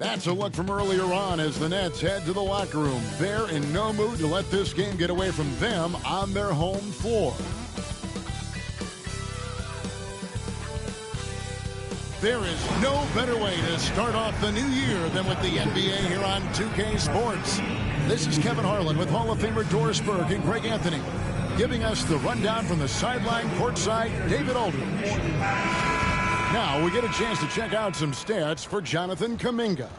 That's a look from earlier on as the Nets head to the locker room. They're in no mood to let this game get away from them on their home floor. There is no better way to start off the new year than with the NBA here on 2K Sports. This is Kevin Harlan with Hall of Famer Doris Burke and Greg Anthony, giving us the rundown from the sideline courtside, David Aldridge. Now we get a chance to check out some stats for Jonathan Kuminga.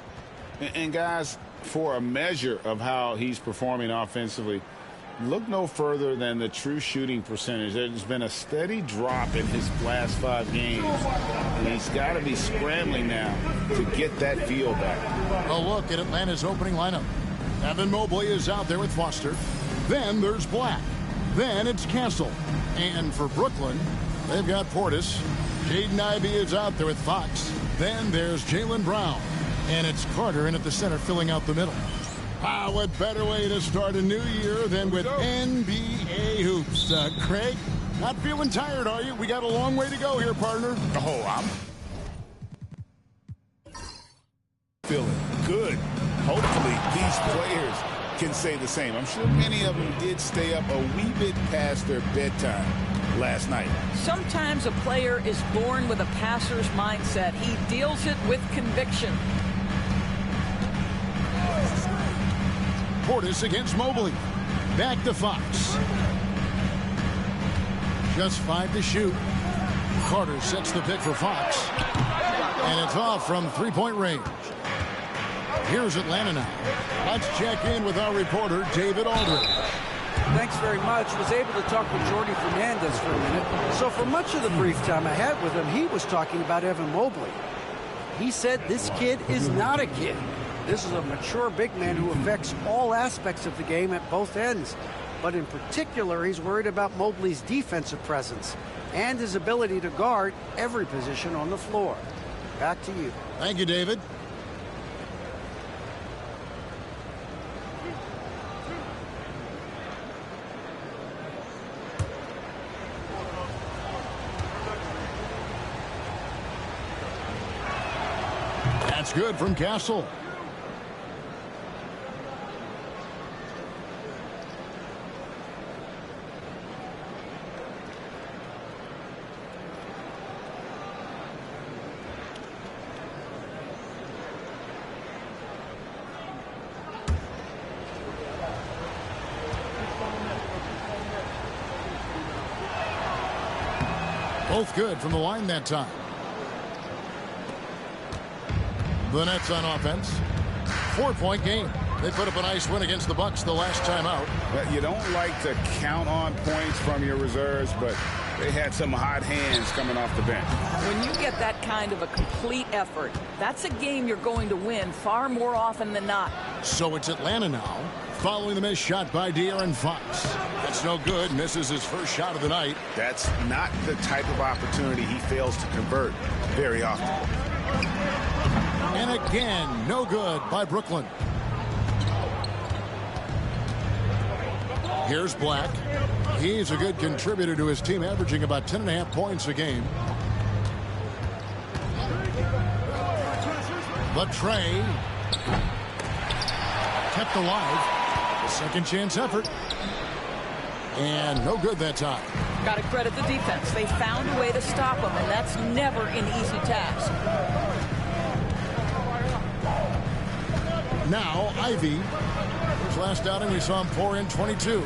And guys, for a measure of how he's performing offensively, look no further than the true shooting percentage. There's been a steady drop in his last 5 games, and he's got to be scrambling now to get that feel back. A look at Atlanta's opening lineup. Evan Mobley is out there with Foster. Then there's Black. Then it's Castle. And for Brooklyn, they've got Portis. Jaden Ivey is out there with Fox. Then there's Jaylen Brown. And it's Carter in at the center filling out the middle. What better way to start a new year than with NBA hoops. Craig, not feeling tired, are you? We got a long way to go here, partner. Oh, I'm feeling good. Hopefully these players can say the same. I'm sure many of them did stay up a wee bit past their bedtime last night. Sometimes a player is born with a passer's mindset. He deals it with conviction. Portis against Mobley. Back to Fox. Just 5 to shoot. Carter sets the pick for Fox. And it's off from three-point range. Here's Atlanta now. Let's check in with our reporter, David Aldridge. Thanks very much. Was able to talk with Jordy Fernandez for a minute. So for much of the brief time I had with him, he was talking about Evan Mobley. He said this kid is not a kid. This is a mature big man who affects all aspects of the game at both ends. But in particular, he's worried about Mobley's defensive presence and his ability to guard every position on the floor. Back to you. Thank you, David. That's good from Castle. Both good from the line that time. The Nets on offense. 4-point game. They put up a nice win against the Bucks the last time out. But you don't like to count on points from your reserves, but they had some hot hands coming off the bench. When you get that kind of a complete effort, that's a game you're going to win far more often than not. So it's Atlanta now, following the missed shot by De'Aaron Fox. That's no good. Misses his first shot of the night. That's not the type of opportunity he fails to convert very often. And again, no good by Brooklyn. Here's Black. He's a good contributor to his team, averaging about 10.5 points a game. But Trey kept alive. A second chance effort. And no good that time. Got to credit the defense. They found a way to stop him, and that's never an easy task. Now, Ivy. His last outing, we saw him pour in 22.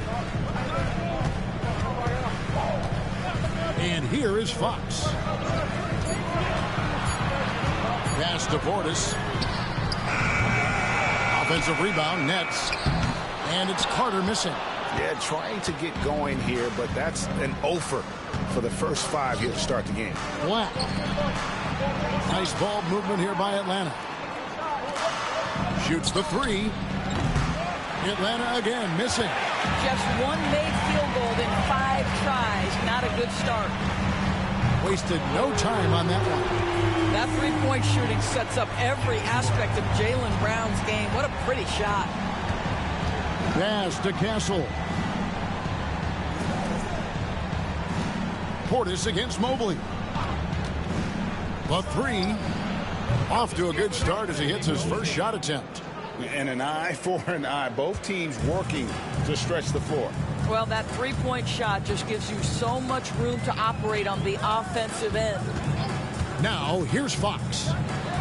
And here is Fox. Pass to Portis. Offensive rebound, Nets. And it's Carter missing. Yeah, trying to get going here, but that's an offer for the first 5 here to start the game. Black. Nice ball movement here by Atlanta. Shoots the 3. Atlanta again missing. Just one made field goal in 5 tries. Not a good start. Wasted no time on that one. That three-point shooting sets up every aspect of Jaylen Brown's game. What a pretty shot. Pass to Castle. Portis against Mobley. The 3. Off to a good start as he hits his first shot attempt. And an eye for an eye. Both teams working to stretch the floor. Well, that three-point shot just gives you so much room to operate on the offensive end. Now, here's Fox.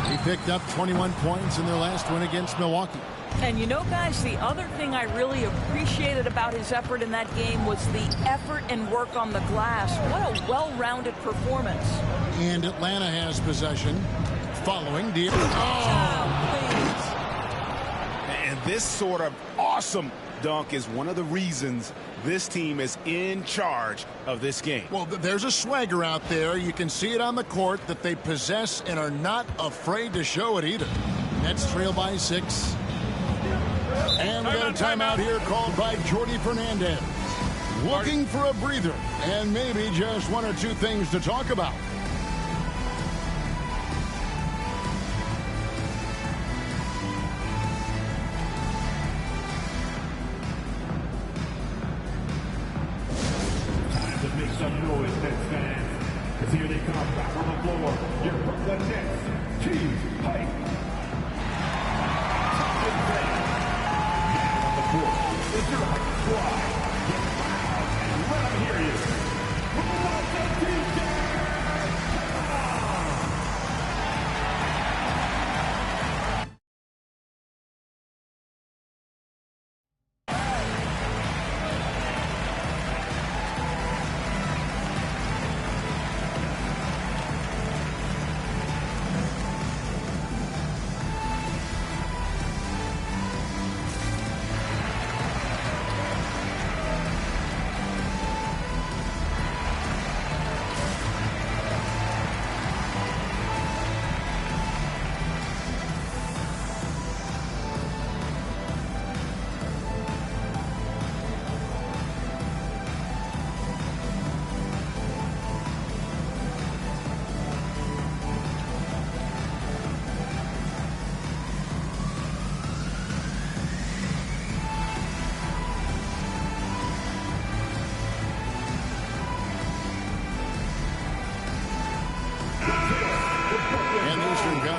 He picked up 21 points in their last win against Milwaukee. And you know, guys, the other thing I really appreciated about his effort in that game was the effort and work on the glass. What a well-rounded performance. And Atlanta has possession following the... And this sort of awesome dunk is one of the reasons this team is in charge of this game. Well, there's a swagger out there. You can see it on the court that they possess and are not afraid to show it either. Nets trail by 6. And we got a timeout here called by Jordi Fernandez. Looking for a breather and maybe just one or two things to talk about. Make some noise, Nets fans, because here they come back on the floor. Your Brooklyn Nets, Team Hype. Now on the court is your Hype Squad. Get loud and let them hear you. Who wants a team?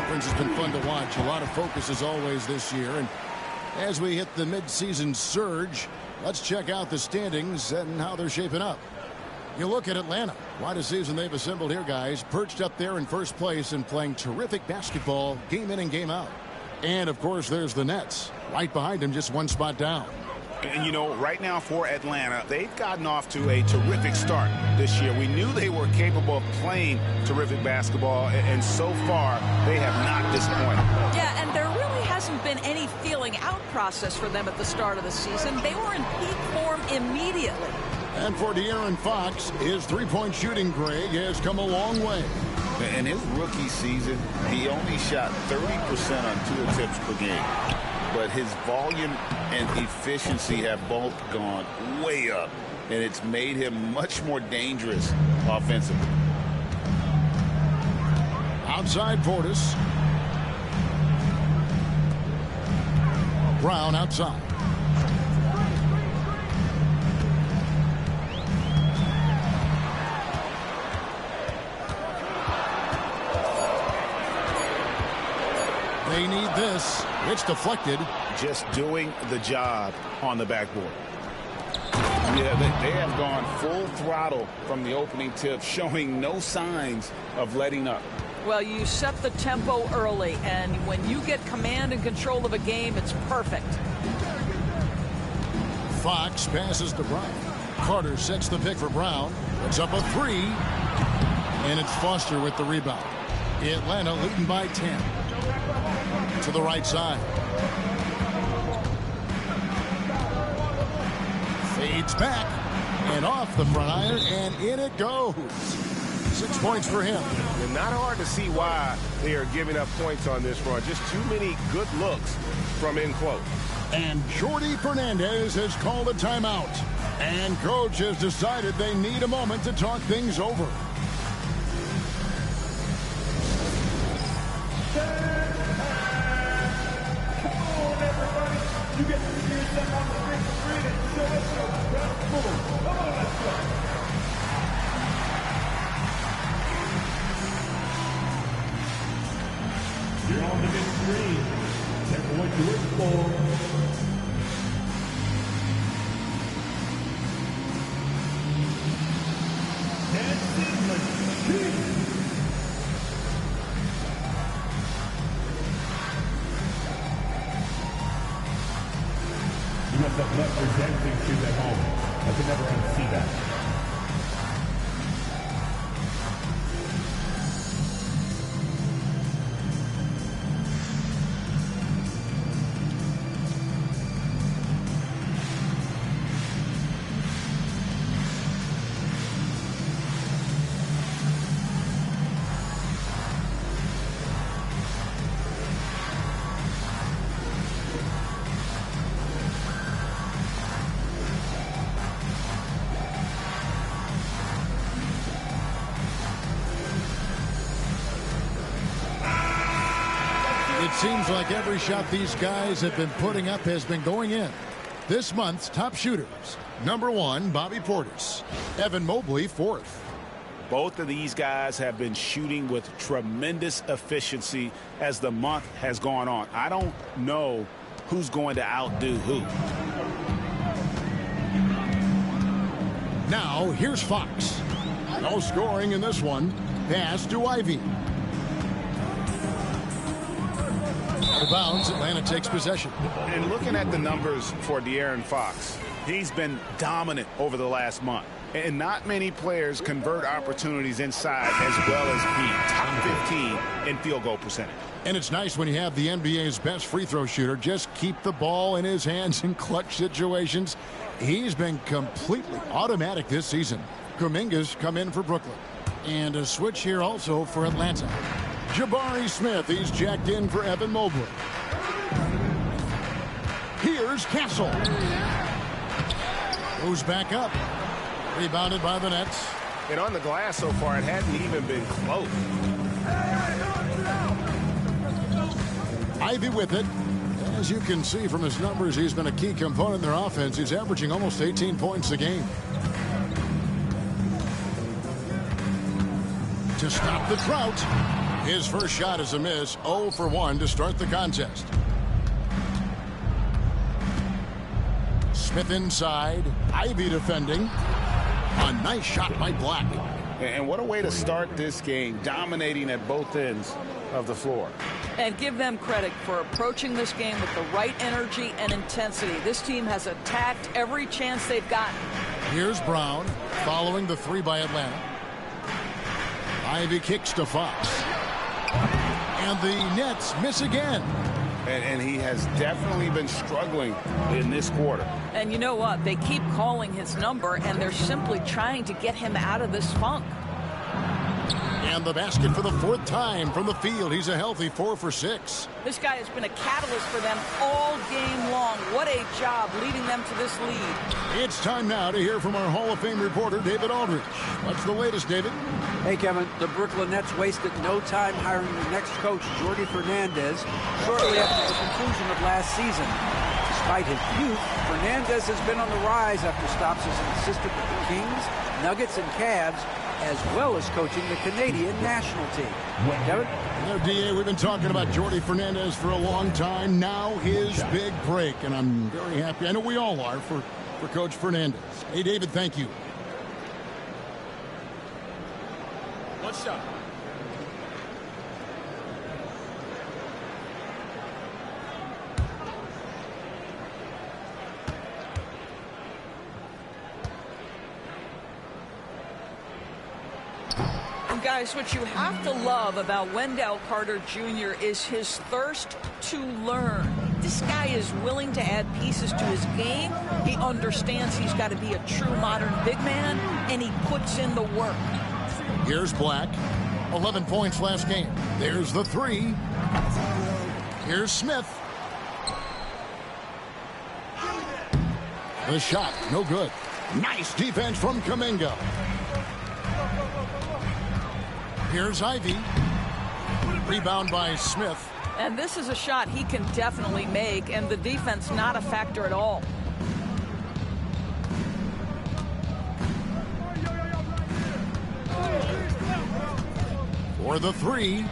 Has been fun to watch. A lot of focus as always this year. And as we hit the midseason surge, let's check out the standings and how they're shaping up. You look at Atlanta. What a season they've assembled here, guys. Perched up there in first place and playing terrific basketball game in and game out. And, of course, there's the Nets. Right behind them, just one spot down. And, you know, right now for Atlanta, they've gotten off to a terrific start this year. We knew they were capable of playing terrific basketball, and so far, they have not disappointed. Yeah, and there really hasn't been any feeling out process for them at the start of the season. They were in peak form immediately. And for De'Aaron Fox, his three-point shooting, Greg, has come a long way. In his rookie season, he only shot 30% on 2 attempts per game. But his volume and efficiency have both gone way up, and it's made him much more dangerous offensively. Outside Portis. Brown outside. They need this. It's deflected. Just doing the job on the backboard. Yeah, they have gone full throttle from the opening tip, showing no signs of letting up. Well, you set the tempo early, and when you get command and control of a game, it's perfect. Fox passes to Brown. Carter sets the pick for Brown. It's up a 3. And it's Foster with the rebound. Atlanta leading by 10. To the right side. Fades back. And off the front iron. And in it goes. 6 points for him. And not hard to see why they are giving up points on this run. Just too many good looks from in close. And Jordi Fernandez has called a timeout. And coach has decided they need a moment to talk things over. You get to see yourself on the big screen and show us your best move. Come on, let's go. You're on the mid screen. 10 points to win for. USF Nets presenting to at home. I can never unsee that. It seems like every shot these guys have been putting up has been going in. This month's top shooters. Number 1, Bobby Portis. Evan Mobley, 4th. Both of these guys have been shooting with tremendous efficiency as the month has gone on. I don't know who's going to outdo who. Now, here's Fox. No scoring in this one. Pass to Ivy. Out of bounds, Atlanta takes possession. And looking at the numbers for De'Aaron Fox, he's been dominant over the last month. And not many players convert opportunities inside as well as he. Top 15 in field goal percentage. And it's nice when you have the NBA's best free throw shooter just keep the ball in his hands in clutch situations. He's been completely automatic this season. Kuminga's come in for Brooklyn. And a switch here also for Atlanta. Jabari Smith, he's jacked in for Evan Mobley. Here's Castle. Goes back up. Rebounded by the Nets. And on the glass so far, it hadn't even been close. Ivy with it. As you can see from his numbers, he's been a key component in their offense. He's averaging almost 18 points a game. To stop the drought. His first shot is a miss. 0 for 1 to start the contest. Smith inside. Ivy defending. A nice shot by Black. And what a way to start this game, dominating at both ends of the floor. And give them credit for approaching this game with the right energy and intensity. This team has attacked every chance they've gotten. Here's Brown following the 3 by Atlanta. Ivy kicks to Fox. And the Nets miss again. And he has definitely been struggling in this quarter. And you know what? They keep calling his number, and they're simply trying to get him out of this funk. And the basket for the 4th time from the field. He's a healthy 4 for 6. This guy has been a catalyst for them all game long. What a job leading them to this lead. It's time now to hear from our Hall of Fame reporter, David Aldridge. What's the latest, David? Hey, Kevin, the Brooklyn Nets wasted no time hiring their next coach, Jordi Fernandez, shortly after the conclusion of last season. Despite his youth, Fernandez has been on the rise after stops as an assistant with the Kings, Nuggets, and Cavs, as well as coaching the Canadian national team. Kevin? You know, DA, we've been talking about Jordi Fernandez for a long time. Now his big break, and I'm very happy. I know we all are for Coach Fernandez. Hey, David, thank you. What's up? Guys, what you have to love about Wendell Carter Jr. is his thirst to learn. This guy is willing to add pieces to his game. He understands he's got to be a true modern big man, and he puts in the work. Here's Black. 11 points last game. There's the 3. Here's Smith. The shot, no good. Nice defense from Kuminga. Here's Ivy. Rebound by Smith. And this is a shot he can definitely make, and the defense not a factor at all. For the 3.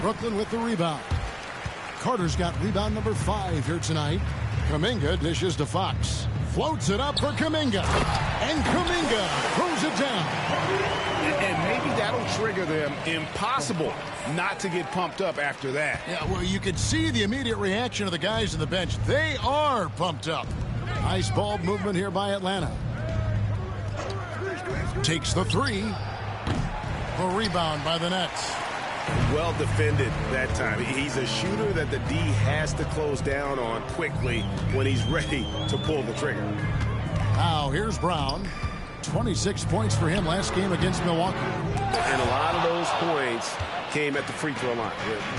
Brooklyn with the rebound. Carter's got rebound number 5 here tonight. Kuminga dishes to Fox. Floats it up for Kuminga. And Kuminga throws it down. And maybe that'll trigger them. Impossible not to get pumped up after that. Yeah, well, you could see the immediate reaction of the guys on the bench. They are pumped up. Nice ball movement here by Atlanta. Takes the 3. The rebound by the Nets. Well defended that time. He's a shooter that the D has to close down on quickly when he's ready to pull the trigger. Now here's Brown. 26 points for him last game against Milwaukee. And a lot of those points came at the free throw line.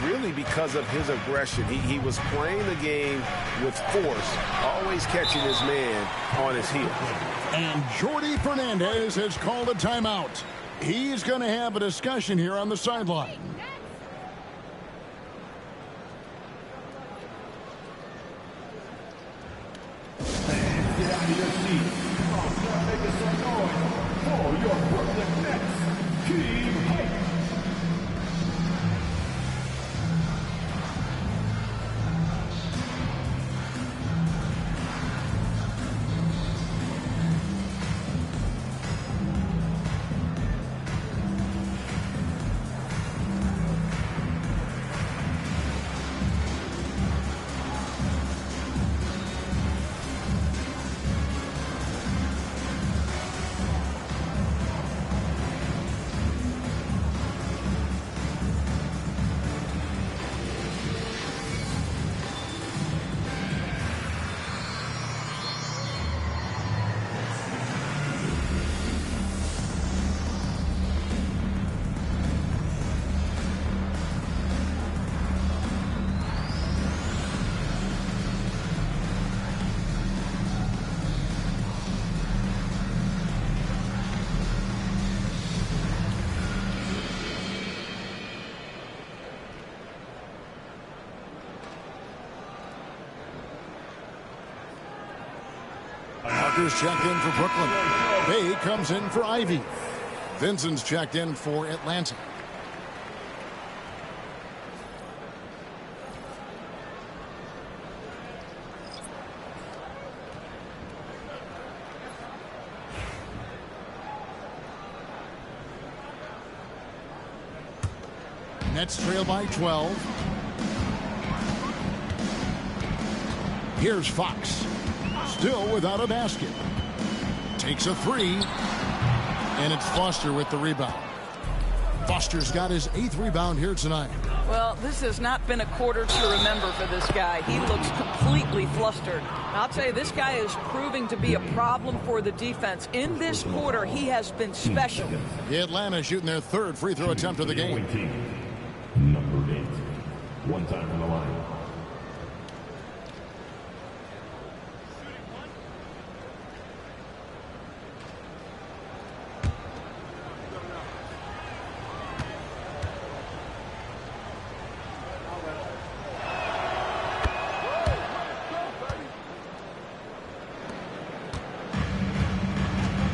Really because of his aggression. He was playing the game with force, always catching his man on his heel. And Jordi Fernandez has called a timeout. He's going to have a discussion here on the sideline. Get out of your seat. Start making some noise for your Brooklyn Nets. Team Hype. Walker's checked in for Brooklyn. Bay comes in for Ivy. Vincent's checked in for Atlanta. Nets trail by 12. Here's Fox. Still without a basket. Takes a 3. And it's Foster with the rebound. Foster's got his 8th rebound here tonight. Well, this has not been a quarter to remember for this guy. He looks completely flustered. I'll tell you, this guy is proving to be a problem for the defense. In this quarter, he has been special. Atlanta shooting their 3rd free throw attempt of the game. Number 8. One time from the line.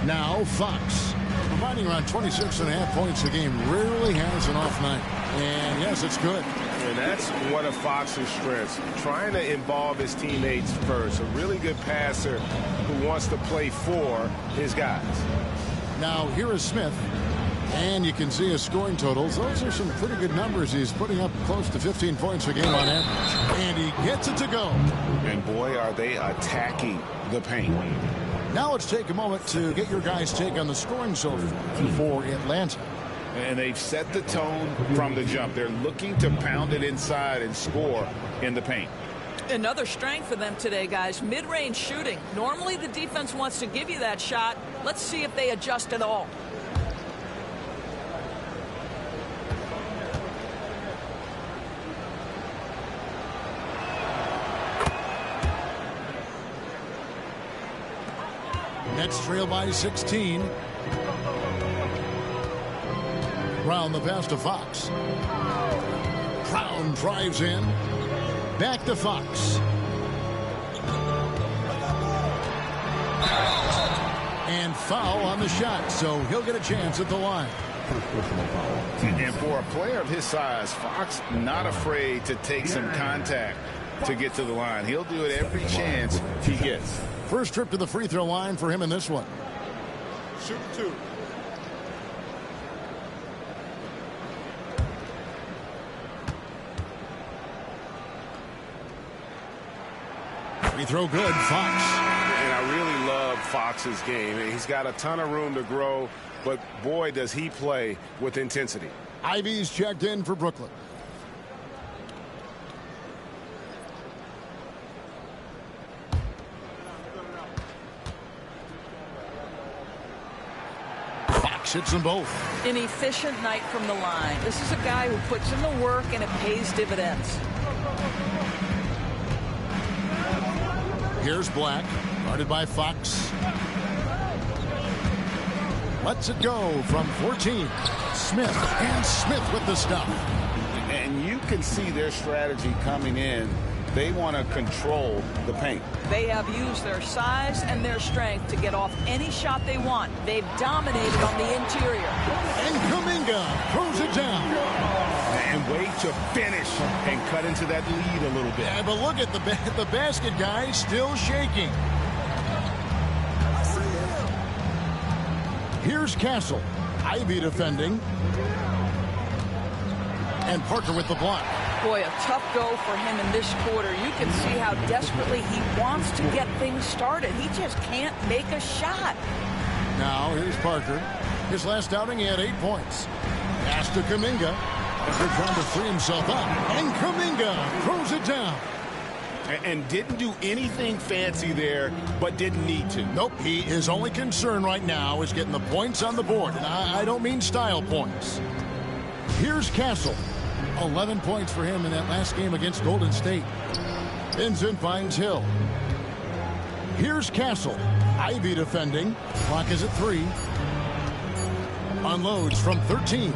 Now Fox, providing around 26.5 points a game, rarely has an off night. And yes, it's good. And that's one of Fox's strengths, trying to involve his teammates first. A really good passer who wants to play for his guys. Now here is Smith. And you can see his scoring totals. Those are some pretty good numbers. He's putting up close to 15 points a game on average. And he gets it to go. And boy, are they attacking the paint. Now let's take a moment to get your guys' take on the scoring so far for Atlanta. And they've set the tone from the jump. They're looking to pound it inside and score in the paint. Another strength for them today, guys. Mid-range shooting. Normally the defense wants to give you that shot. Let's see if they adjust at all. Nets trail by 16. Brown the pass to Fox. Brown drives in. Back to Fox. And foul on the shot, so he'll get a chance at the line. First personal foul. And for a player of his size, Fox not afraid to take some contact to get to the line. He'll do it every chance he gets. First trip to the free throw line for him in this one. Shoot 2. Free throw good, Fox. And I really love Fox's game. He's got a ton of room to grow, but boy, does he play with intensity. Ivy's checked in for Brooklyn. Fox hits them both. An efficient night from the line. This is a guy who puts in the work and it pays dividends. Here's Black, guarded by Fox. Lets it go from 14. Smith, and Smith with the stop. And you can see their strategy coming in. They want to control the paint. They have used their size and their strength to get off any shot they want. They've dominated on the interior. And Kuminga throws it down. And way to finish and cut into that lead a little bit. Yeah, but look at the basket guy still shaking. Here's Castle. Ivy defending. And Parker with the block. Boy, a tough go for him in this quarter. You can see how desperately he wants to get things started. He just can't make a shot. Now here's Parker. His last outing he had 8 points. Pass to Kuminga. Parker trying to free himself up. And Kuminga throws it down. And didn't do anything fancy there, but didn't need to. Nope, his only concern right now is getting the points on the board. And I don't mean style points. Here's Castle. 11 points for him in that last game against Golden State. Vincent finds Hill. Here's Castle. Ivy defending. Clock is at 3. Unloads from 13.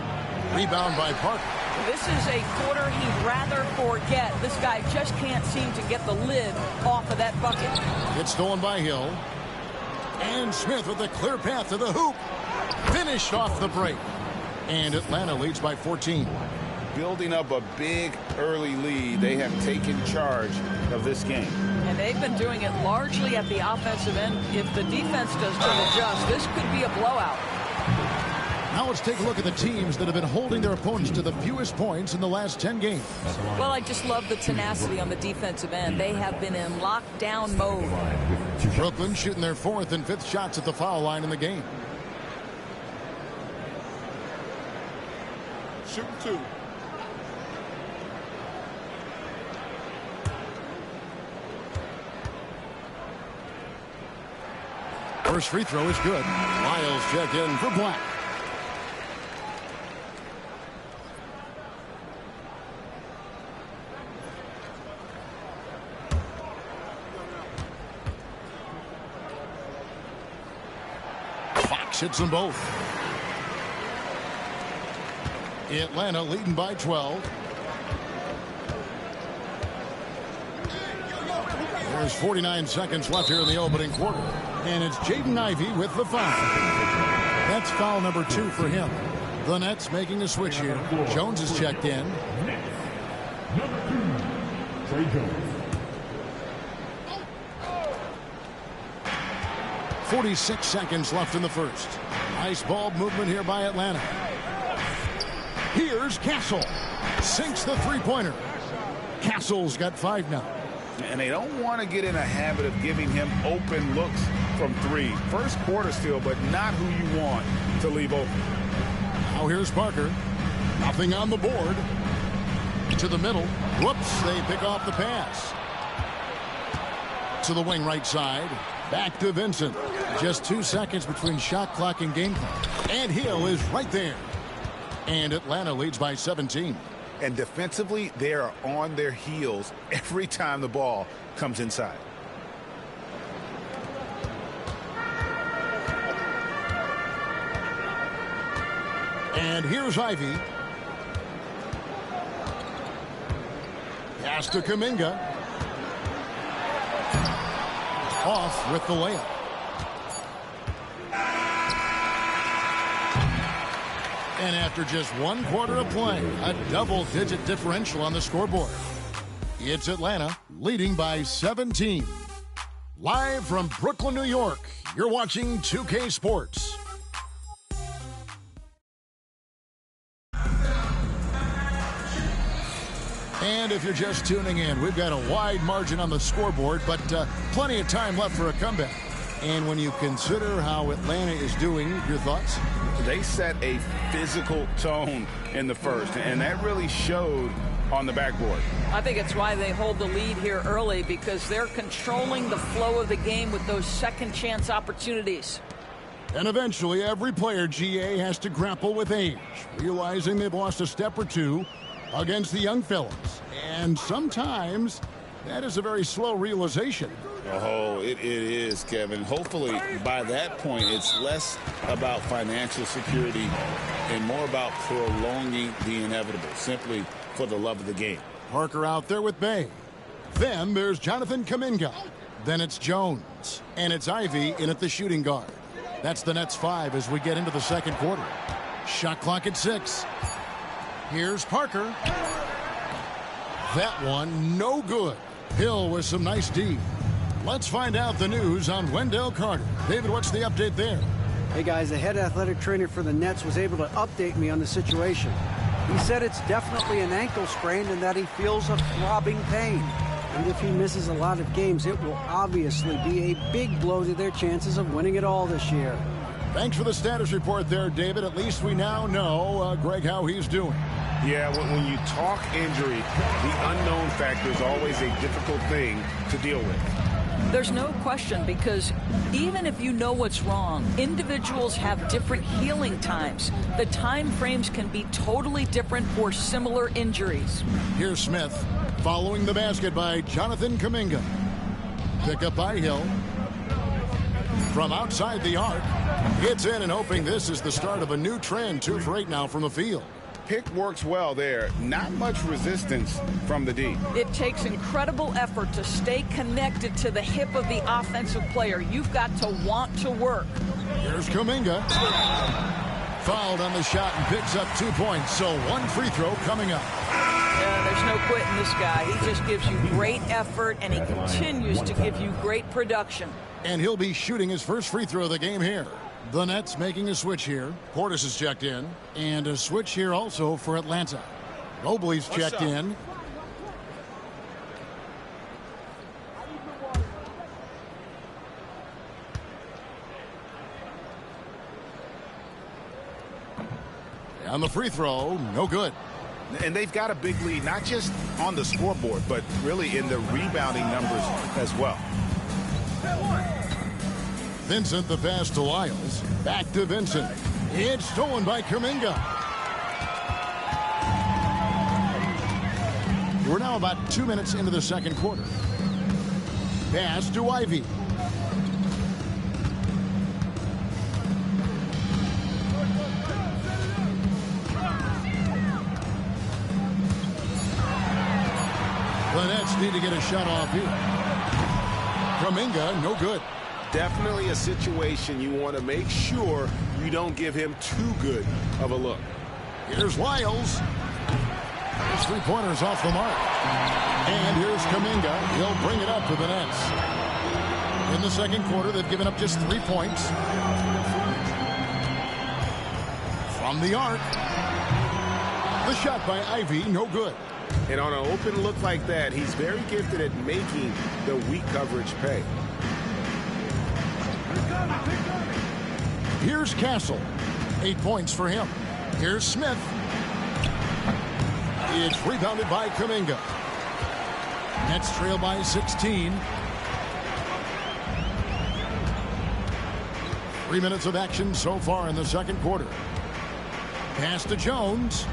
Rebound by Parker. This is a quarter he'd rather forget. This guy just can't seem to get the lid off of that bucket. It's stolen by Hill. And Smith with a clear path to the hoop. Finished off the break. And Atlanta leads by 14. Building up a big early lead. They have taken charge of this game. And they've been doing it largely at the offensive end. If the defense doesn't adjust, this could be a blowout. Now let's take a look at the teams that have been holding their opponents to the fewest points in the last 10 games. Well, I just love the tenacity on the defensive end. They have been in lockdown mode. Brooklyn shooting their 4th and 5th shots at the foul line in the game. Shoot 2. First free throw is good. Lyles checked in for Black. Fox hits them both. Atlanta leading by 12. There's 49 seconds left here in the opening quarter. And it's Jaden Ivey with the foul. That's foul number 2 for him. The Nets making a switch here. Jones is checked in. Number 2, Trey Jones. 46 seconds left in the first. Nice ball movement here by Atlanta. Here's Castle. Sinks the three-pointer. Castle's got 5 now. And they don't want to get in a habit of giving him open looks from 3. First quarter still, but not who you want to leave open. Now here's Parker. Nothing on the board. To the middle. Whoops, they pick off the pass. To the wing right side. Back to Vincent. Just 2 seconds between shot clock and game clock. And Hill is right there. And Atlanta leads by 17. And defensively, they are on their heels every time the ball comes inside. And here's Ivy. Pass to Kuminga. Off with the layup. And after just one quarter of play, a double-digit differential on the scoreboard. It's Atlanta leading by 17. Live from Brooklyn, New York, you're watching 2K Sports. And if you're just tuning in, we've got a wide margin on the scoreboard, but plenty of time left for a comeback. And when you consider how Atlanta is doing, your thoughts? They set a physical tone in the first, and that really showed on the backboard. I think it's why they hold the lead here early, because they're controlling the flow of the game with those second chance opportunities. And eventually, every player, GA, has to grapple with age, realizing they've lost a step or two against the young fellas. And sometimes that is a very slow realization. Oh, it is, Kevin. Hopefully, by that point, it's less about financial security and more about prolonging the inevitable, simply for the love of the game. Parker out there with Bay. Then there's Jonathan Kuminga. Then it's Jones. And it's Ivy in at the shooting guard. That's the Nets 5 as we get into the second quarter. Shot clock at 6. Here's Parker. That one, no good. Hill with some nice D. Let's find out the news on Wendell Carter. David, what's the update there? Hey guys, the head athletic trainer for the Nets was able to update me on the situation. He said it's definitely an ankle sprain and that he feels a throbbing pain. And if he misses a lot of games, it will obviously be a big blow to their chances of winning it all this year. Thanks for the status report there, David. At least we now know, Greg, how he's doing. Yeah, when you talk injury, the unknown factor is always a difficult thing to deal with. There's no question, because even if you know what's wrong, individuals have different healing times. The time frames can be totally different for similar injuries. Here's Smith following the basket by Jonathan Kuminga. Pick up by Hill. From outside the arc, gets in and hoping this is the start of a new trend. 2 for 8 now from the field. Pick works well there. Not much resistance from the D. It takes incredible effort to stay connected to the hip of the offensive player. You've got to want to work. Here's Kuminga. Fouled on the shot and picks up 2 points. So 1 free throw coming up. There's no quitting this guy. He just gives you great effort, and he continues to give you great production. And he'll be shooting his first free throw of the game here. The Nets making a switch here. Portis is checked in. And a switch here also for Atlanta. Mobley's checked in. On the free throw, no good. And they've got a big lead, not just on the scoreboard, but really in the rebounding numbers as well. Vincent the pass to Lyles. Back to Vincent. It's stolen by Kuminga. We're now about 2 minutes into the second quarter. Pass to Ivy. The Nets need to get a shot off here. Kuminga, no good. Definitely a situation you want to make sure you don't give him too good of a look. Here's Lyles. His 3-pointer's off the mark. And here's Kuminga. He'll bring it up to the Nets. In the second quarter, they've given up just 3 points. From the arc. The shot by Ivy, no good. And on an open look like that, he's very gifted at making the weak coverage pay. Here's Castle. 8 points for him. Here's Smith. It's rebounded by Kuminga. Nets trail by 16. 3 minutes of action so far in the second quarter. Pass to Jones.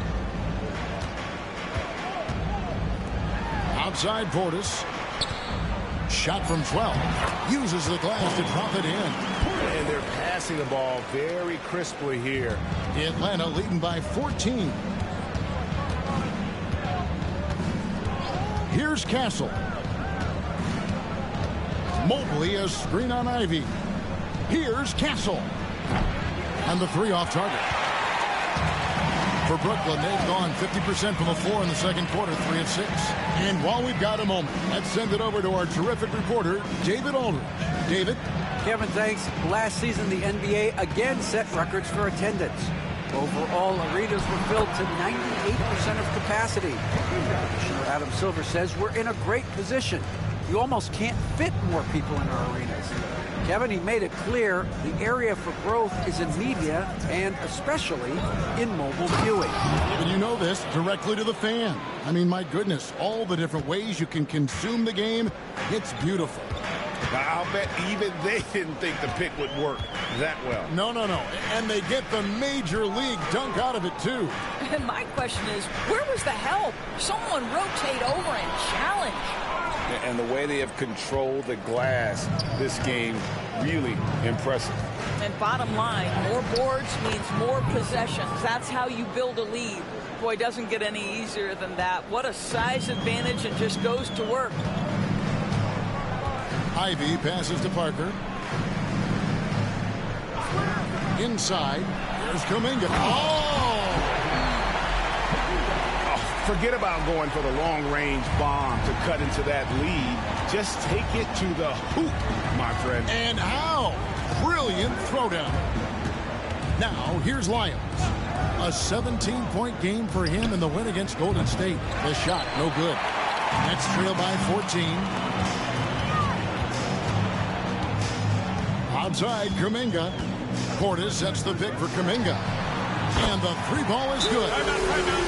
Outside Portis. Shot from 12. Uses the glass to drop it in. And they're passing the ball very crisply here. Atlanta leading by 14. Here's Castle. Mobley, a screen on Ivy. Here's Castle. And the 3 off target. For Brooklyn, they've gone 50% from the floor in the second quarter, 3 of 6. And while we've got a moment, let's send it over to our terrific reporter, David Aldridge. David? Kevin, thanks. Last season, the NBA again set records for attendance. Overall, arenas were filled to 98% of capacity. Commissioner Adam Silver says we're in a great position. You almost can't fit more people in our arenas. Kevin, he made it clear the area for growth is in media and especially in mobile viewing. And you know this, directly to the fan. I mean, my goodness, all the different ways you can consume the game, it's beautiful. I'll bet even they didn't think the pick would work that well. No. And they get the major league dunk out of it, too. And my question is, where was the help? Someone rotate over and challenge. And the way they have controlled the glass this game, really impressive. And bottom line, more boards means more possessions. That's how you build a lead. Boy, doesn't get any easier than that. What a size advantage, and just goes to work. Ivy passes to Parker. Inside, there's Kuminga. Forget about going for the long-range bomb to cut into that lead. Just take it to the hoop, my friend. And how? Brilliant throwdown. Now, here's Lyons. A 17-point game for him in the win against Golden State. The shot, no good. Nets trail by 14. Outside, Kuminga. Portis sets the pick for Kuminga. And the three ball is good.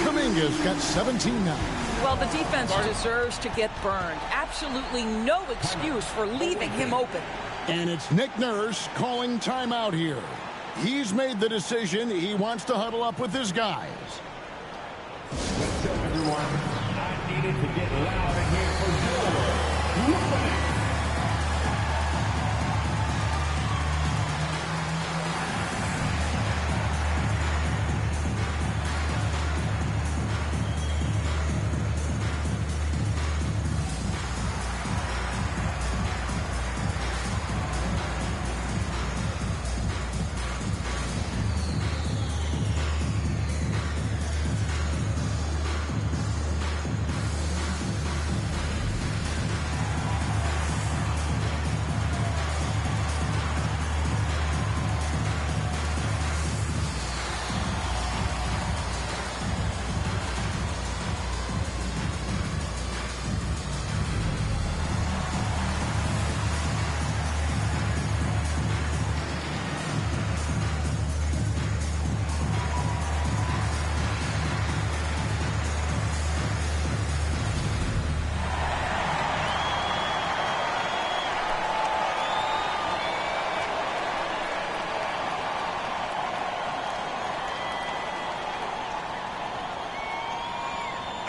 Kuminga's got 17 now. Well, the defense deserves to get burned. Absolutely no excuse for leaving him open. And it's Nick Nurse calling timeout here. He's made the decision. He wants to huddle up with his guys. Let's tell everyone, I needed to get loud in here for Jordan.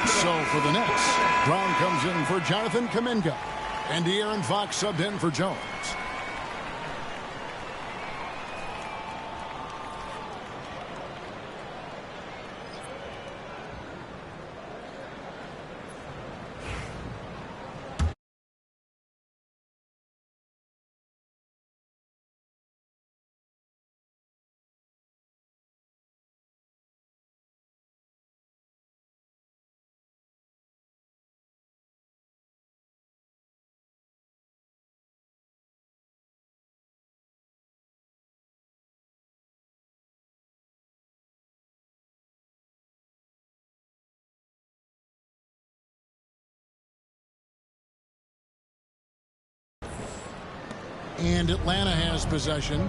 So for the Nets, Brown comes in for Jonathan Kuminga. And De'Aaron Fox subbed in for Jones. And Atlanta has possession.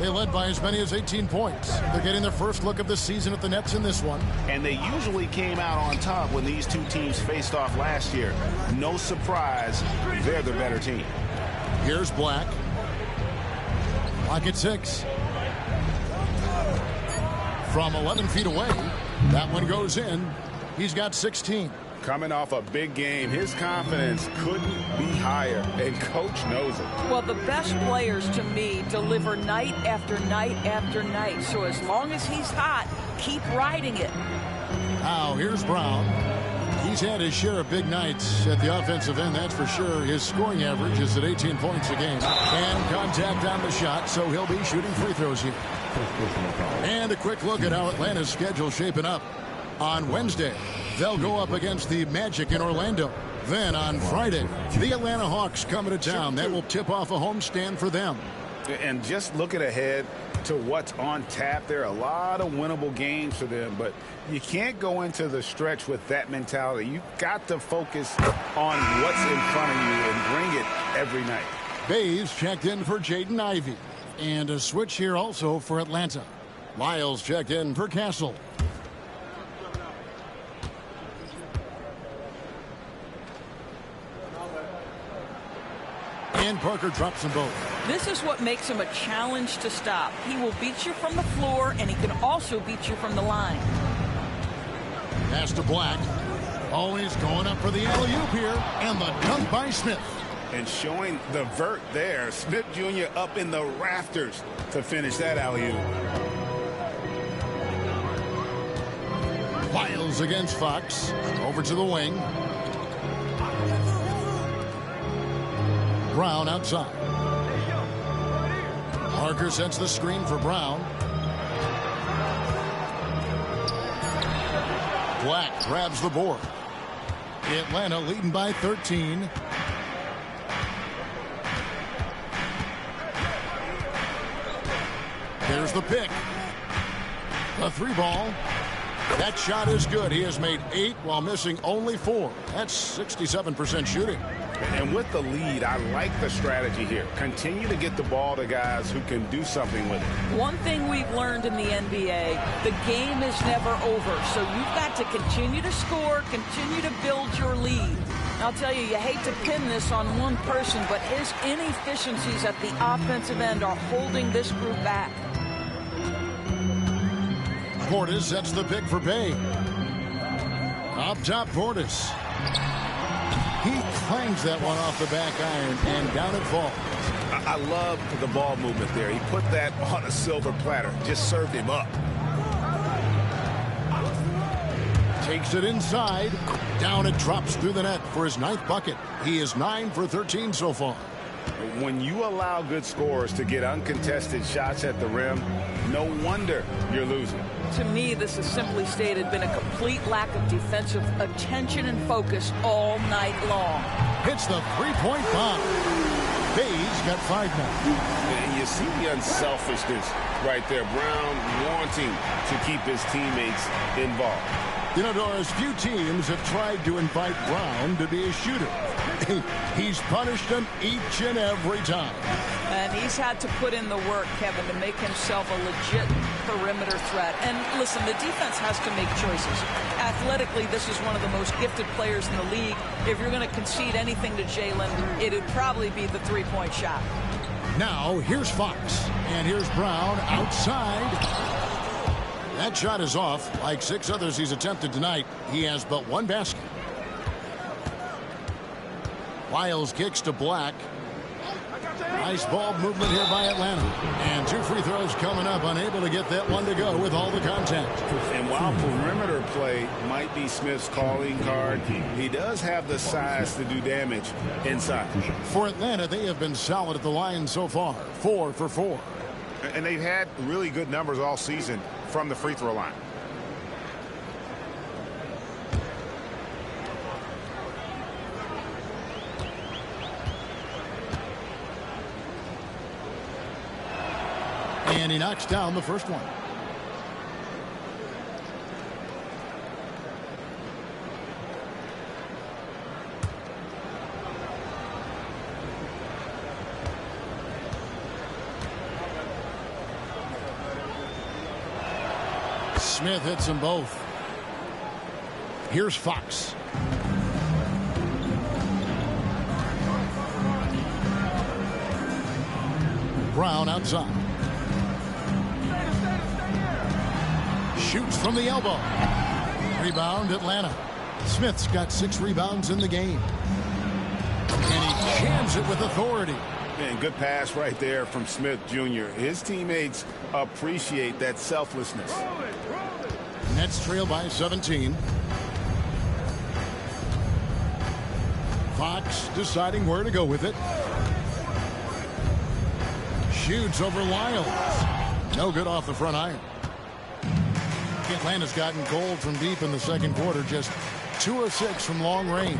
They led by as many as 18 points. They're getting their first look of the season at the Nets in this one. And they usually came out on top when these two teams faced off last year. No surprise, they're the better team. Here's Black. Black at 6. From 11 feet away, that one goes in. He's got 16. Coming off a big game, his confidence couldn't be higher, and Coach knows it. Well, the best players, to me, deliver night after night after night. So as long as he's hot, keep riding it. Now, here's Brown. He's had his share of big nights at the offensive end, that's for sure. His scoring average is at 18 points a game. And contact on the shot, so he'll be shooting free throws here. And a quick look at how Atlanta's schedule shaping up. On Wednesday, they'll go up against the Magic in Orlando. Then on Friday, the Atlanta Hawks coming to town. That will tip off a homestand for them. And just looking ahead to what's on tap, there are a lot of winnable games for them, but you can't go into the stretch with that mentality. You've got to focus on what's in front of you and bring it every night. Bays checked in for Jaden Ivey. And a switch here also for Atlanta. Lyles checked in for Castle. And Parker drops them both. This is what makes him a challenge to stop. He will beat you from the floor, and he can also beat you from the line. Pass to Black. Always going up for the alley-oop here. And the dunk by Smith. And showing the vert there. Smith Jr. up in the rafters to finish that alley-oop. Lyles against Fox. Over to the wing. Brown outside. Parker sets the screen for Brown. Black grabs the board. Atlanta leading by 13. There's the pick. The three ball. That shot is good. He has made 8 while missing only 4. That's 67% shooting. And with the lead, I like the strategy here. Continue to get the ball to guys who can do something with it. One thing we've learned in the NBA, the game is never over. So you've got to continue to score, continue to build your lead. I'll tell you, you hate to pin this on one person, but his inefficiencies at the offensive end are holding this group back. Portis sets the pick for Bay. Up top, Portis. He clangs that one off the back iron, and down it falls. I love the ball movement there. He put that on a silver platter. Just served him up. Takes it inside. Down it drops through the net for his 9th bucket. He is 9 for 13 so far. When you allow good scorers to get uncontested shots at the rim, no wonder you're losing. To me, this is simply stated been a complete lack of defensive attention and focus all night long. Hits the three-point bomb. Bay's got 5 now. And you see the unselfishness right there. Brown wanting to keep his teammates involved. You know, Doris, few teams have tried to invite Brown to be a shooter. He's punished them each and every time. And he's had to put in the work, Kevin, to make himself a legit perimeter threat. And listen, the defense has to make choices. Athletically, this is one of the most gifted players in the league. If you're going to concede anything to Jalen, it would probably be the three-point shot. Now, here's Fox. And here's Brown outside. That shot is off. Like 6 others he's attempted tonight, he has but 1 basket. Lyles kicks to Black. Nice ball movement here by Atlanta. And 2 free throws coming up. Unable to get that one to go with all the contact. And while perimeter play might be Smith's calling card, he does have the size to do damage inside. For Atlanta, they have been solid at the line so far. 4 for 4. And they've had really good numbers all season from the free throw line. And he knocks down the first one. Smith hits them both. Here's Fox. Brown outside. Shoots from the elbow. Rebound, Atlanta. Smith's got 6 rebounds in the game. And he jams it with authority. And good pass right there from Smith Jr. His teammates appreciate that selflessness. Nets trail by 17. Fox deciding where to go with it. Shoots over Lyles. No good off the front iron. Atlanta's gotten cold from deep in the second quarter. Just 2 of 6 from long range.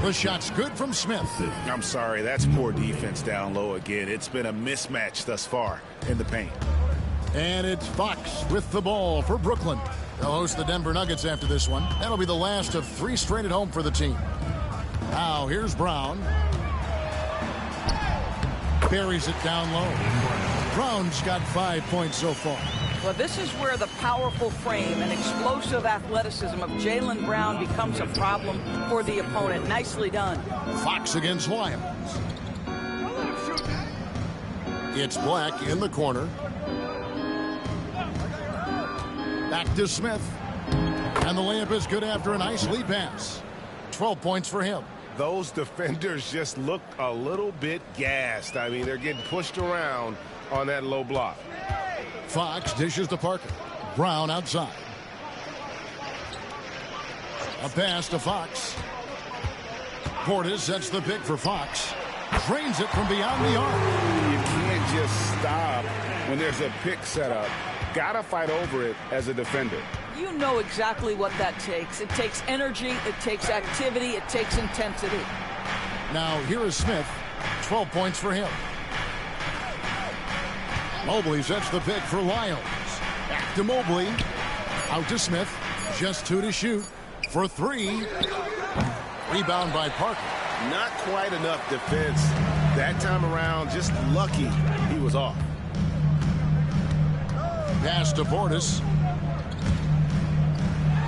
The shot's good from Smith. I'm sorry, that's poor defense down low again. It's been a mismatch thus far in the paint. And it's Fox with the ball for Brooklyn. They'll host the Denver Nuggets after this one. That'll be the last of 3 straight at home for the team. Now here's Brown. Buries it down low. Brown's got 5 points so far. Well, this is where the powerful frame and explosive athleticism of Jaylen Brown becomes a problem for the opponent. Nicely done. Fox against Lyons. It's Black in the corner. Back to Smith. And the layup is good after a nice lead pass. 12 points for him. Those defenders just look a little bit gassed. I mean, they're getting pushed around on that low block. Fox dishes to Parker. Brown outside. A pass to Fox. Portis sets the pick for Fox. Drains it from beyond the arc. You can't just stop when there's a pick set up. Gotta fight over it as a defender. You know exactly what that takes. It takes energy, it takes activity, it takes intensity. Now here is Smith. 12 points for him. Mobley sets the pick for Lyons. Back to Mobley. Out to Smith. Just 2 to shoot. For 3. Rebound by Parker. Not quite enough defense that time around. Just lucky he was off. Pass to Portis.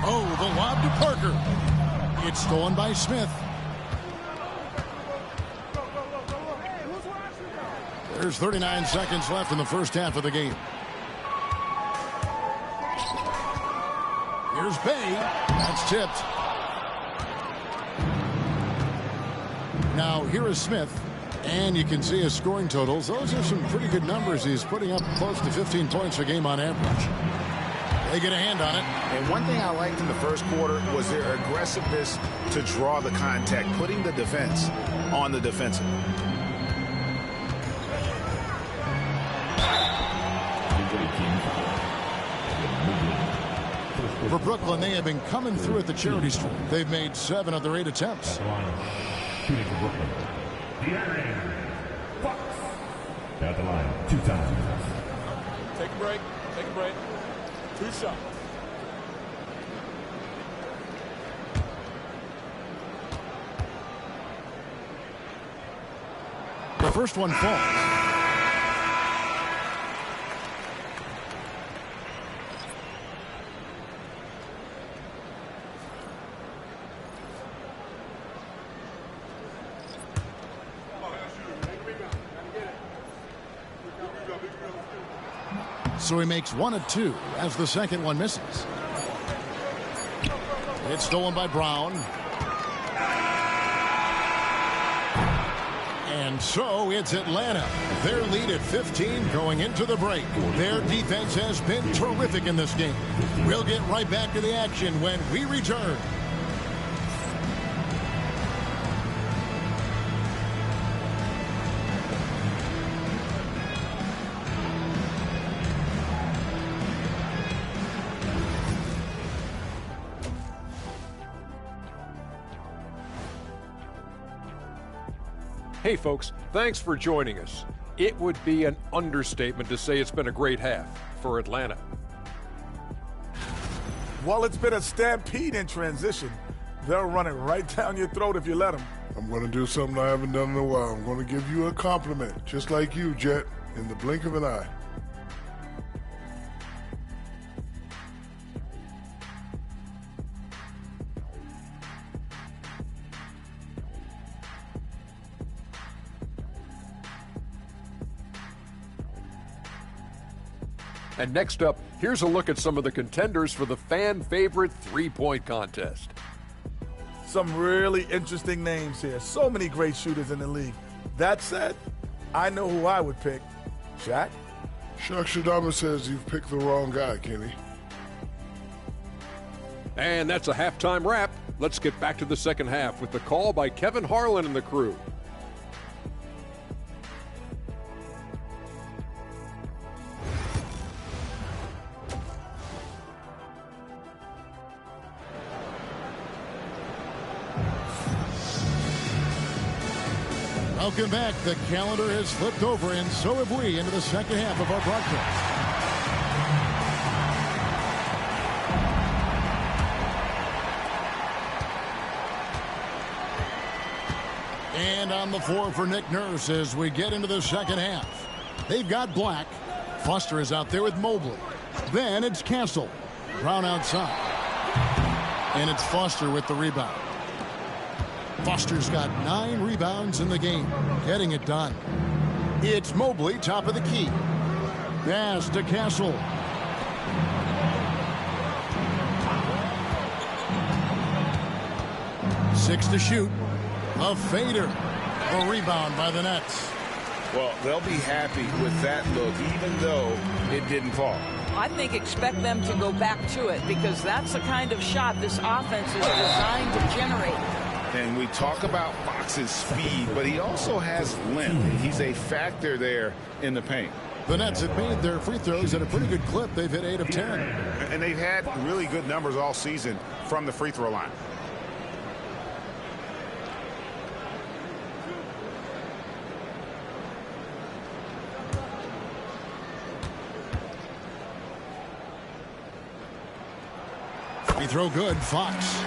Oh, the lob to Parker. It's stolen by Smith. There's 39 seconds left in the first half of the game. Here's Bay. That's tipped. Now here is Smith. And you can see his scoring totals. Those are some pretty good numbers. He's putting up close to 15 points a game on average. They get a hand on it. And one thing I liked in the first quarter was their aggressiveness to draw the contact, putting the defense on the defensive. For Brooklyn, they have been coming through at the charity stripe. They've made 7 of their 8 attempts. Shooting for Brooklyn. Fox. At the line 2 times. Take a break. Take a break. 2 shots. The first one falls. So he makes 1 of 2 as the second one misses. It's stolen by Brown. And so it's Atlanta. Their lead at 15 going into the break. Their defense has been terrific in this game. We'll get right back to the action when we return. Hey folks, thanks for joining us. It would be an understatement to say it's been a great half for Atlanta. Well, it's been a stampede in transition. They'll run it right down your throat if you let them. I'm going to do something I haven't done in a while. I'm going to give you a compliment, just like you, Jet, in the blink of an eye. And next up, here's a look at some of the contenders for the fan favorite three-point contest. Some really interesting names here. So many great shooters in the league. That said, I know who I would pick. Shaq? Shaq Shadama says you've picked the wrong guy, Kenny. And that's a halftime wrap. Let's get back to the second half with the call by Kevin Harlan and the crew. Welcome back. The calendar has flipped over, and so have we, into the second half of our broadcast. And on the floor for Nick Nurse as we get into the second half. They've got Black. Foster is out there with Mobley. Then it's Castle. Brown outside. And it's Foster with the rebound. Foster's got 9 rebounds in the game, getting it done. It's Mobley, top of the key. Pass to Castle. Six to shoot. A fader. A rebound by the Nets. Well, they'll be happy with that look, even though it didn't fall. I think expect them to go back to it because that's the kind of shot this offense is designed to generate. And we talk about Fox's speed, but he also has length. He's a factor there in the paint. The Nets have made their free throws at a pretty good clip. They've hit 8 of 10. And they've had really good numbers all season from the free throw line. Free throw good, Fox.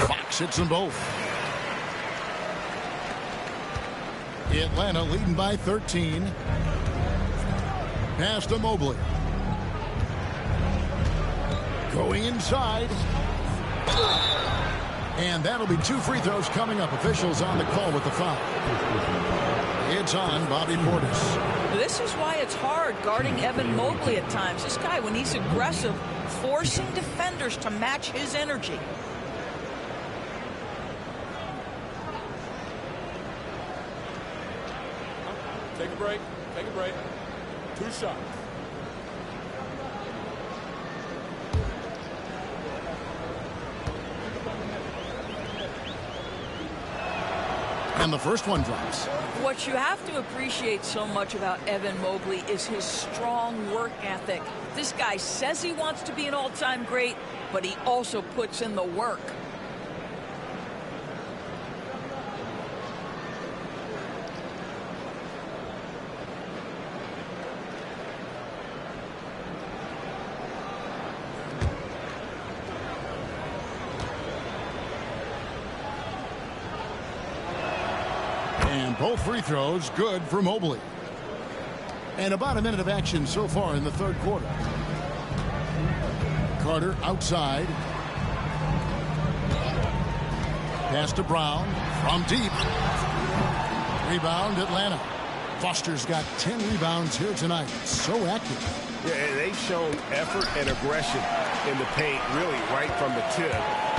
Fox hits them both. Atlanta leading by 13. Pass to Mobley. Going inside. And that'll be 2 free throws coming up. Officials on the call with the foul. It's on Bobby Portis. This is why it's hard guarding Evan Mobley at times. This guy, when he's aggressive, forcing defenders to match his energy. Take a break. Take a break. 2 shots. And the first one drops. What you have to appreciate so much about Evan Mobley is his strong work ethic. This guy says he wants to be an all-time great, but he also puts in the work. And both free throws good for Mobley. And about a minute of action so far in the third quarter. Carter outside. Pass to Brown from deep. Rebound Atlanta. Foster's got 10 rebounds here tonight. So active. Yeah, they've shown effort and aggression in the paint, really right from the tip.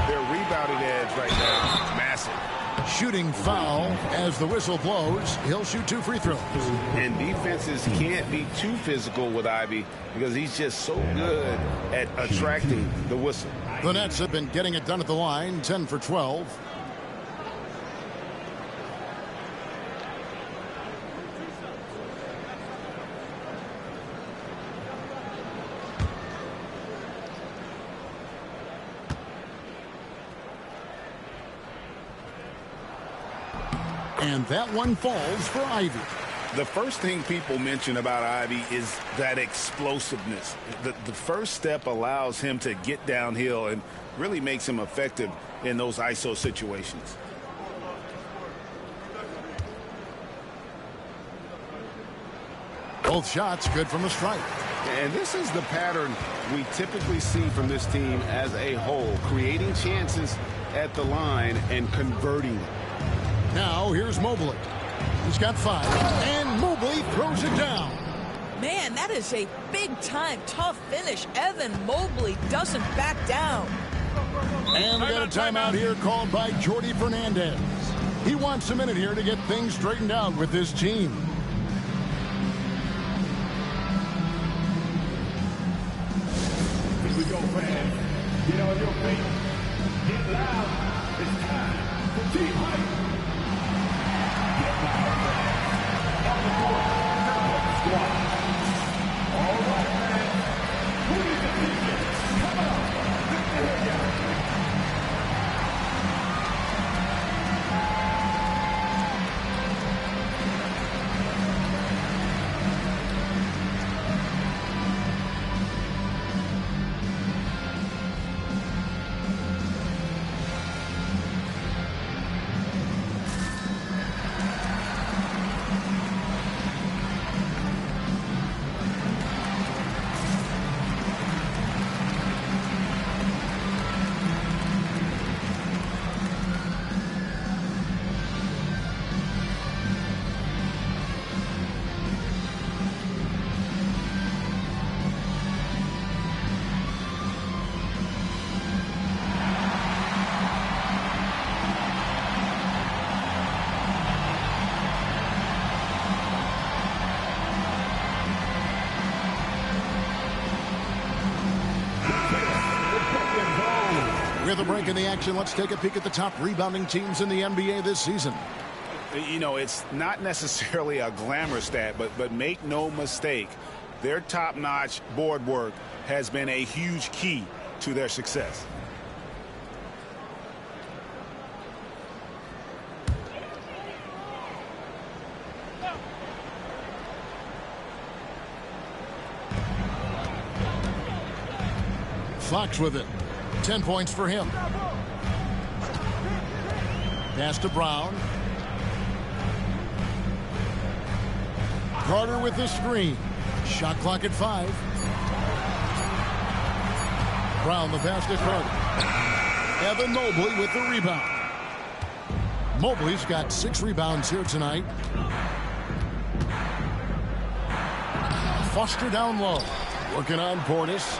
Their rebounding edge right now, massive. Shooting foul as the whistle blows. He'll shoot 2 free throws. And defenses can't be too physical with Ivy because he's just so good at attracting the whistle. The Nets have been getting it done at the line, 10 for 12. And that one falls for Ivy. The first thing people mention about Ivy is that explosiveness. The first step allows him to get downhill and really makes him effective in those ISO situations. Both shots good from the strike. And this is the pattern we typically see from this team as a whole, creating chances at the line and converting them. Now here's Mobley. He's got 5, and Mobley throws it down. Man, that is a big-time tough finish. Evan Mobley doesn't back down. And we got a timeout here called by Jordi Fernandez. He wants a minute here to get things straightened out with this team. Here we go, fans. Get on your feet. Get loud. It's time for team hype. Get loud, fans. On the court, number squad. All right, fans. Who needs a defense? Come on. Let me hear ya. With a break in the action, let's take a peek at the top rebounding teams in the NBA this season. You know, it's not necessarily a glamour stat, but make no mistake, their top-notch board work has been a huge key to their success. Fox with it. 10 points for him. Pass to Brown. Carter with the screen. Shot clock at 5. Brown the pass to Carter. Evan Mobley with the rebound. Mobley's got 6 rebounds here tonight. Foster down low. Working on Portis.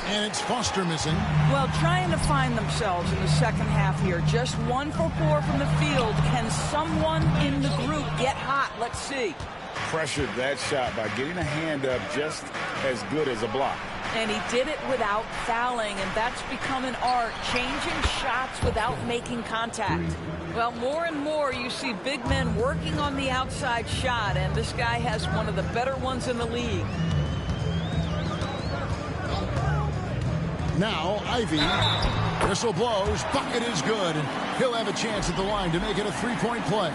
And it's Foster missing. Well, trying to find themselves in the second half here. Just 1 for 4 from the field. Can someone in the group get hot? Let's see. Pressured that shot by getting a hand up just as good as a block. And he did it without fouling, and that's become an art, changing shots without making contact. Well, more and more you see big men working on the outside shot, and this guy has one of the better ones in the league. Now, Ivy. Whistle blows. Bucket is good. He'll have a chance at the line to make it a 3-point play.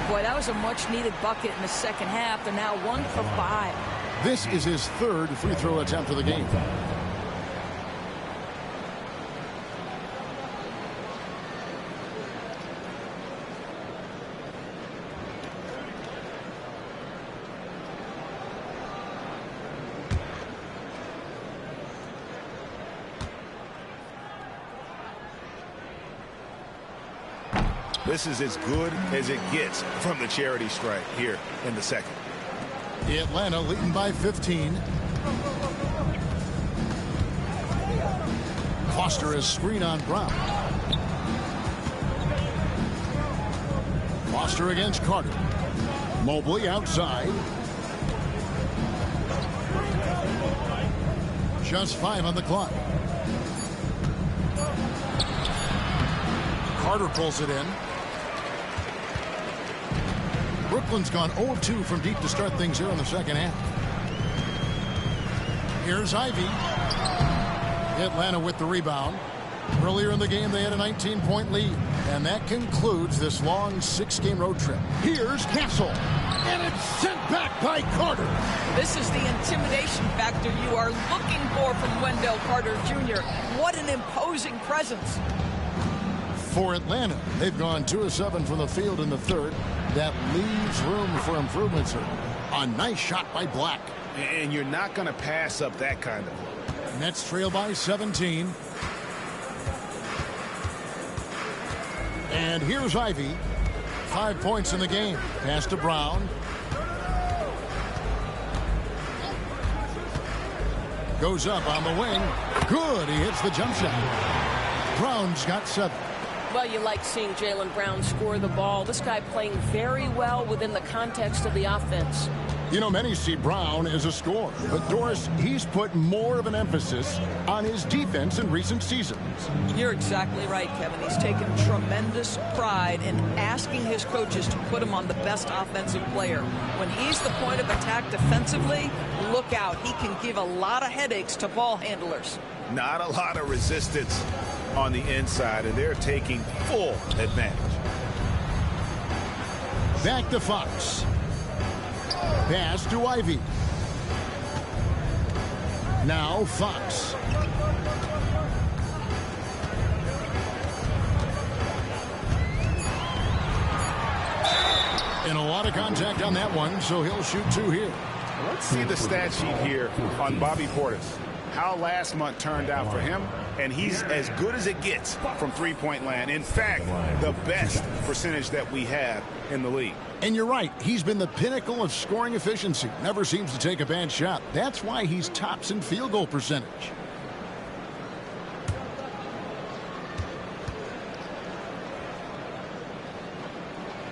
Boy, that was a much-needed bucket in the second half. They're now 1 for 5. This is his 3rd free throw attempt of the game. This is as good as it gets from the charity stripe here in the second. Atlanta leading by 15. Foster is screen on Brown. Foster against Carter. Mobley outside. Just 5 on the clock. Carter pulls it in. Brooklyn's gone 0-2 from deep to start things here in the second half. Here's Ivy. Atlanta with the rebound. Earlier in the game, they had a 19-point lead. And that concludes this long 6-game road trip. Here's Castle. And it's sent back by Carter. This is the intimidation factor you are looking for from Wendell Carter Jr. What an imposing presence. For Atlanta, they've gone 2 of 7 from the field in the third. That leaves room for improvement, sir. A nice shot by Black. And you're not going to pass up that kind of look. Nets trail by 17. And here's Ivy. 5 points in the game. Pass to Brown. Goes up on the wing. Good. He hits the jump shot. Brown's got 7. Well, you like seeing Jaylen Brown score the ball. This guy playing very well within the context of the offense. You know, many see Brown as a scorer, but Doris, he's put more of an emphasis on his defense in recent seasons. You're exactly right, Kevin. He's taken tremendous pride in asking his coaches to put him on the best offensive player. When he's the point of attack defensively, look out. He can give a lot of headaches to ball handlers. Not a lot of resistance on the inside, and they're taking full advantage. Back to Fox. Pass to Ivy. Now Fox. And a lot of contact on that one, so he'll shoot 2 here. Let's see the stat sheet here on Bobby Portis. How last month turned out for him, and he's as good as it gets from three-point land. In fact, the best percentage that we have in the league. And you're right, he's been the pinnacle of scoring efficiency. Never seems to take a bad shot. That's why he's tops in field goal percentage.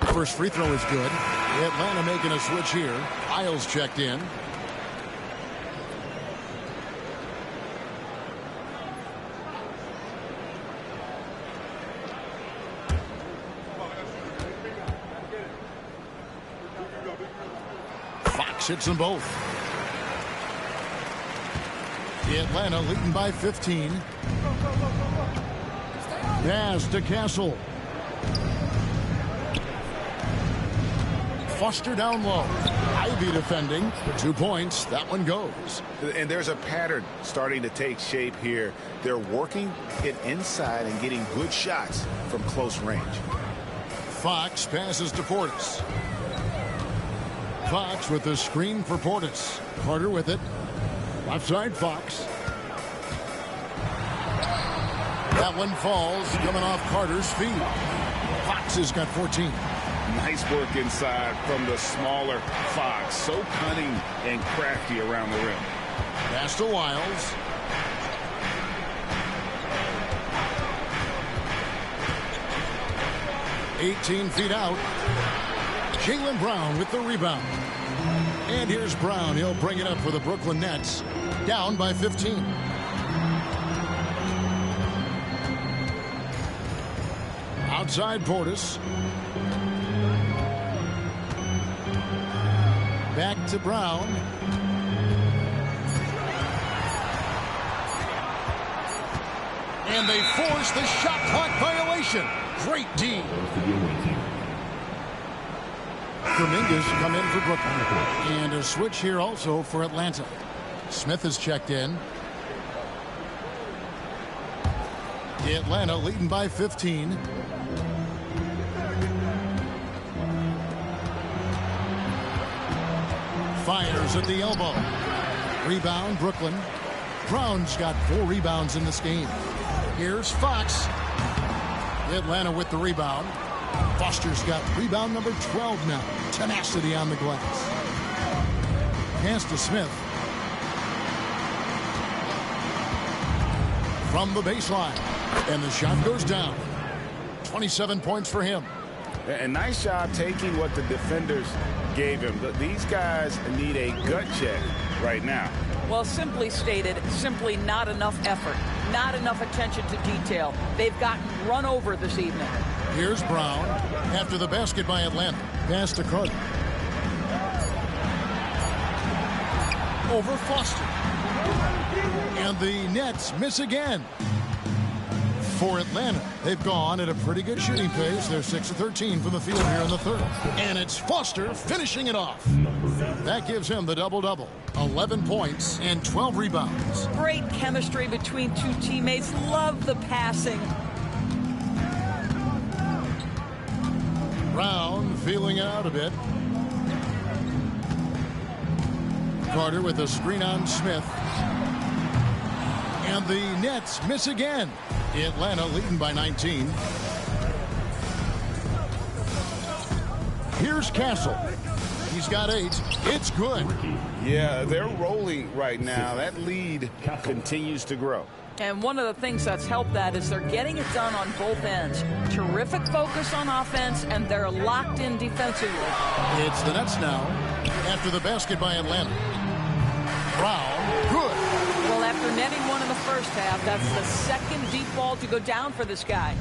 First free throw is good. Atlanta making a switch here. Isles checked in. Fox hits them both. Atlanta leading by 15. Pass to Castle. Foster down low. Ivy defending. 2 points. That one goes. And there's a pattern starting to take shape here. They're working it inside and getting good shots from close range. Fox passes to Portis. Fox with the screen for Portis. Carter with it. Left side Fox. That one falls coming off Carter's feet. Fox has got 14. Nice work inside from the smaller Fox. So cunning and crafty around the rim. Pass to Wiles. $18 feet out. Jaylen Brown with the rebound. And here's Brown. He'll bring it up for the Brooklyn Nets. Down by 15. Outside Portis. Back to Brown. And they force the shot clock violation. Great D. Dominguez come in for Brooklyn. And a switch here also for Atlanta. Smith has checked in. Atlanta leading by 15. Fires at the elbow. Rebound, Brooklyn. Brown's got 4 rebounds in this game. Here's Fox. Atlanta with the rebound. Foster's got rebound number 12 now. Tenacity on the glass. Pass to Smith. From the baseline. And the shot goes down. 27 points for him. And nice job taking what the defenders gave him. These guys need a gut check right now. Well, simply stated, simply not enough effort, not enough attention to detail. They've gotten run over this evening. Here's Brown after the basket by Atlanta. Pass to Carter. Over Foster. And the Nets miss again. For Atlanta, they've gone at a pretty good shooting pace. They're 6 of 13 from the field here in the third. And it's Foster finishing it off. That gives him the double-double. 11 points and 12 rebounds. Great chemistry between two teammates. Love the passing. Brown feeling out a bit. Carter with a screen on Smith. And the Nets miss again. Atlanta leading by 19. Here's Castle. He's got 8. It's good. Yeah, they're rolling right now. That lead continues to grow. And one of the things that's helped that is they're getting it done on both ends. Terrific focus on offense, and they're locked in defensively. It's the Nets now. After the basket by Atlanta. Brown, good. Well, after netting one in the first half, that's the second deep ball to go down for this guy.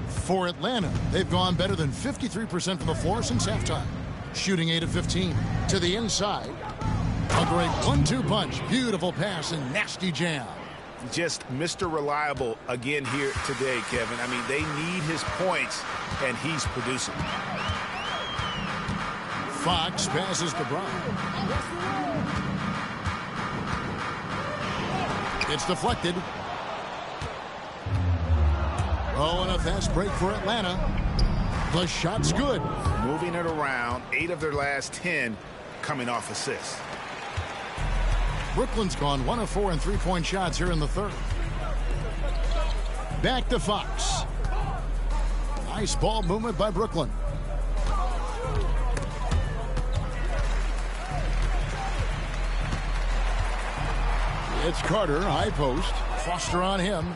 For Atlanta, they've gone better than 53% from the floor since halftime. Shooting 8 of 15. To the inside. A great 1-2 punch. Beautiful pass and nasty jam. Just Mr. Reliable again here today, Kevin. I mean, they need his points, and he's producing. Fox passes to Brown. It's deflected. Oh, and a fast break for Atlanta. The shot's good. Moving it around, 8 of their last 10 coming off assists. Brooklyn's gone 1 of 4 in three-point shots here in the third. Back to Fox. Nice ball movement by Brooklyn. It's Carter, high post. Foster on him.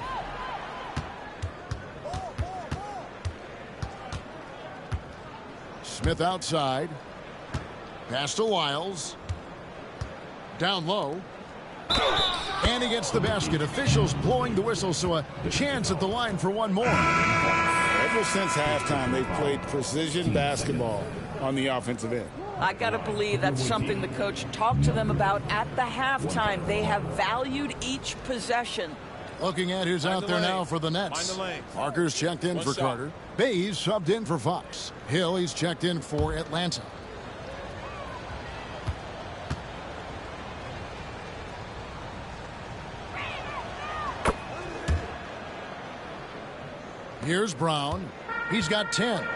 Smith outside. Pass to Wiles. Down low. And he gets the basket. Officials blowing the whistle, so a chance at the line for one more. Ever since halftime, they've played precision basketball on the offensive end. I got to believe that's something the coach talked to them about at the halftime. They have valued each possession. Looking at who's out there now for the Nets. Parker's checked in for Carter. Bays subbed in for Fox. Hill, he's checked in for Atlanta. Here's Brown. He's got 10.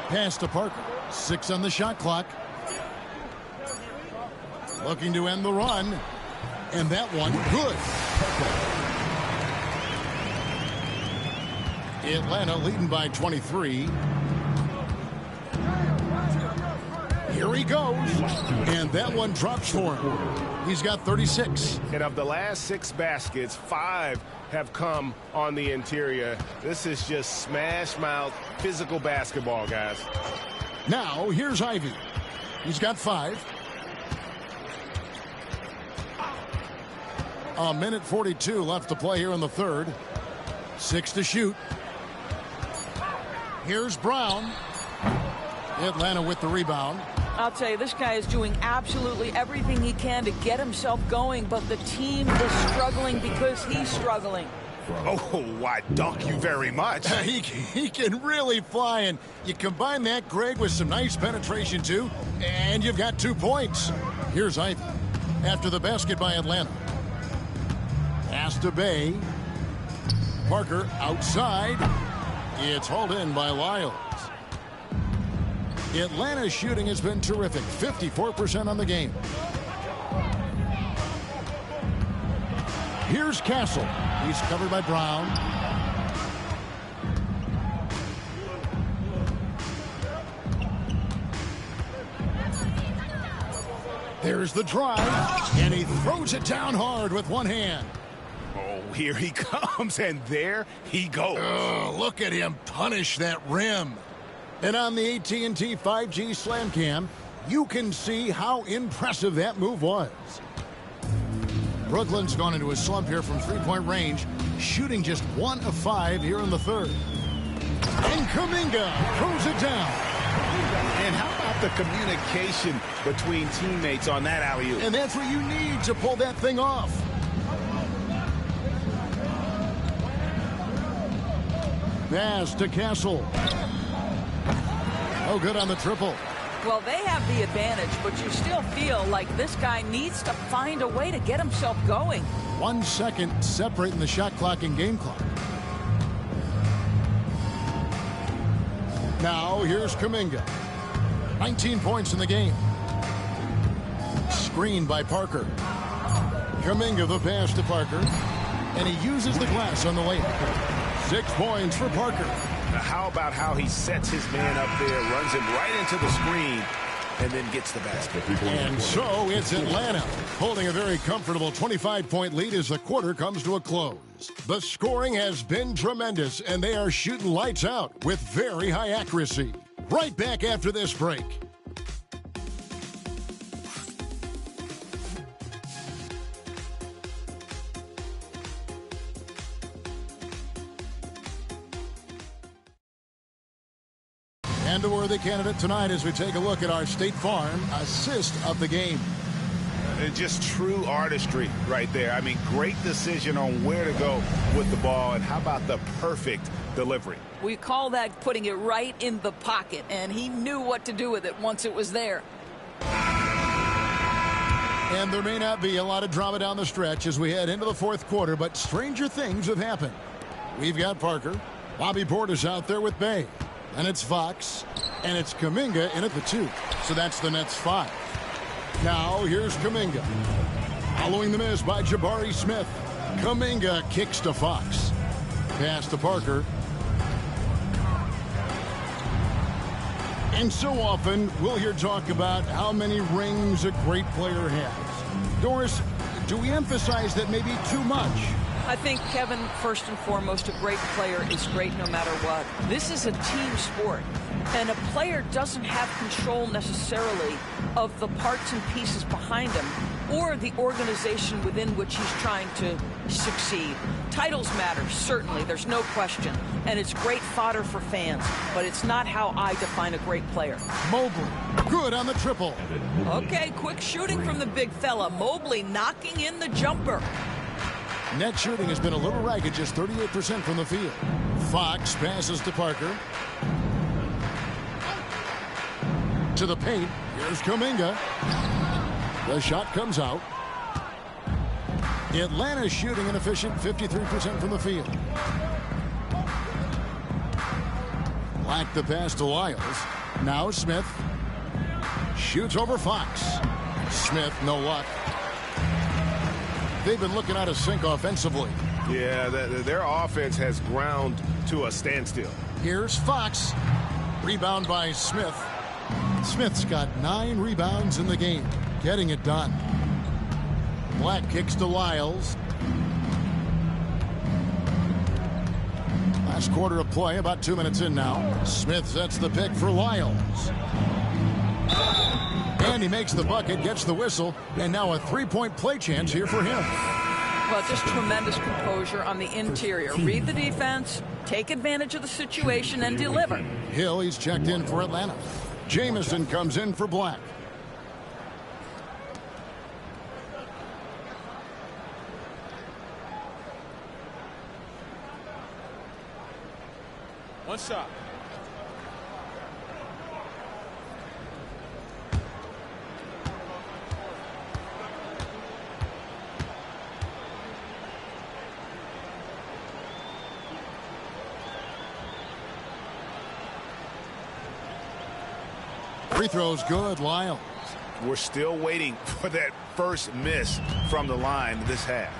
Pass to Parker. 6 on the shot clock. Looking to end the run. And that one, good. Atlanta leading by 23. Here he goes. And that one drops for him. He's got 36. And of the last 6 baskets, 5 have come on the interior. This is just smash mouth physical basketball, guys. Now here's Ivy. He's got 5. A minute 42 left to play here in the third. 6 to shoot. Here's Brown. Atlanta with the rebound. I'll tell you, this guy is doing absolutely everything he can to get himself going, but the team is struggling because he's struggling. Oh, why, dunk you very much. He can really fly, and you combine that, Greg, with some nice penetration, too, and you've got 2 points. Here's Ivy. After the basket by Atlanta. Pass to Bay. Parker outside. It's hauled in by Lyles. Atlanta's shooting has been terrific. 54% on the game. Here's Castle. He's covered by Brown. There's the drive. And he throws it down hard with one hand. Oh, here he comes, and there he goes. Oh, look at him punish that rim. And on the AT&T 5G Slam Cam, you can see how impressive that move was. Brooklyn's gone into a slump here from three-point range, shooting just 1 of 5 here in the third. And Kuminga throws it down. And how about the communication between teammates on that alley-oop? And that's what you need to pull that thing off. Pass to Castle. Oh, good on the triple. Well, they have the advantage, but you still feel like this guy needs to find a way to get himself going. 1 second separating the shot clock and game clock. Now here's Kuminga. 19 points in the game. Screened by Parker. Kuminga the pass to Parker. And he uses the glass on the layup. 6 points for Parker. Now, how about how he sets his man up there, runs him right into the screen, and then gets the basket. And so it's Atlanta holding a very comfortable 25-point lead as the quarter comes to a close. The scoring has been tremendous, and they are shooting lights out with very high accuracy. Right back after this break. And a worthy candidate tonight as we take a look at our State Farm assist of the game. Just true artistry right there. I mean, great decision on where to go with the ball, and how about the perfect delivery? We call that putting it right in the pocket, and he knew what to do with it once it was there. And there may not be a lot of drama down the stretch as we head into the fourth quarter, but stranger things have happened. We've got Parker. Bobby Portis out there with Bay. And it's Fox. And it's Kuminga in at the 2. So that's the Nets 5. Now here's Kuminga. Following the miss by Jabari Smith. Kuminga kicks to Fox. Pass to Parker. And so often we'll hear talk about how many rings a great player has. Doris, do we emphasize that maybe too much? I think, Kevin, first and foremost, a great player is great no matter what. This is a team sport, and a player doesn't have control necessarily of the parts and pieces behind him or the organization within which he's trying to succeed. Titles matter, certainly, there's no question, and it's great fodder for fans, but it's not how I define a great player. Mobley, good on the triple. Okay, quick shooting from the big fella. Mobley knocking in the jumper. Net shooting has been a little ragged, just 38% from the field. Fox passes to Parker. To the paint. Here's Kuminga. The shot comes out. Atlanta shooting an efficient 53% from the field. Black the pass to Lyles. Now Smith. Shoots over Fox. Smith, no luck. They've been looking out of sync offensively. Yeah, their offense has ground to a standstill. Here's Fox. Rebound by Smith. Smith's got 9 rebounds in the game. Getting it done. Black kicks to Lyles. Last quarter of play, about 2 minutes in now. Smith sets the pick for Lyles. And he makes the bucket, gets the whistle, and now a 3-point play chance here for him. Well, just tremendous composure on the interior. Read the defense, take advantage of the situation, and deliver. Hill, he's checked in for Atlanta. Jamison comes in for Black. One shot. Free throw's good, Lyles. We're still waiting for that first miss from the line this half.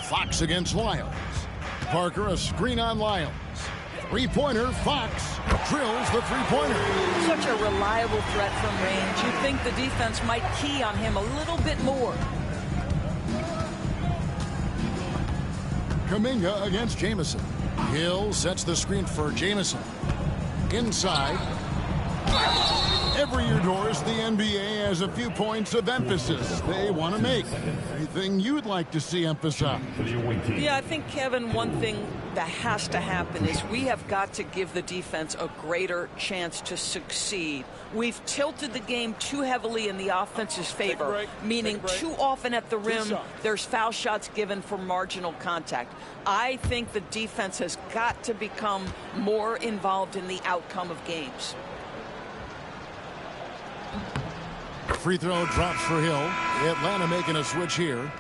Fox against Lyles. Parker, a screen on Lyles. Three-pointer, Fox drills the three-pointer. Such a reliable threat from range. You'd think the defense might key on him a little bit more. Kuminga against Jamison. Hill sets the screen for Jamison. Inside. Every year, Doris, the NBA has a few points of emphasis they want to make. Anything you'd like to see emphasized? Yeah, I think, Kevin, one thing that has to happen is we have got to give the defense a greater chance to succeed. We've tilted the game too heavily in the offense's favor, meaning too often at the rim, there's foul shots given for marginal contact. I think the defense has got to become more involved in the outcome of games. Free throw drops for Hill. Atlanta making a switch here.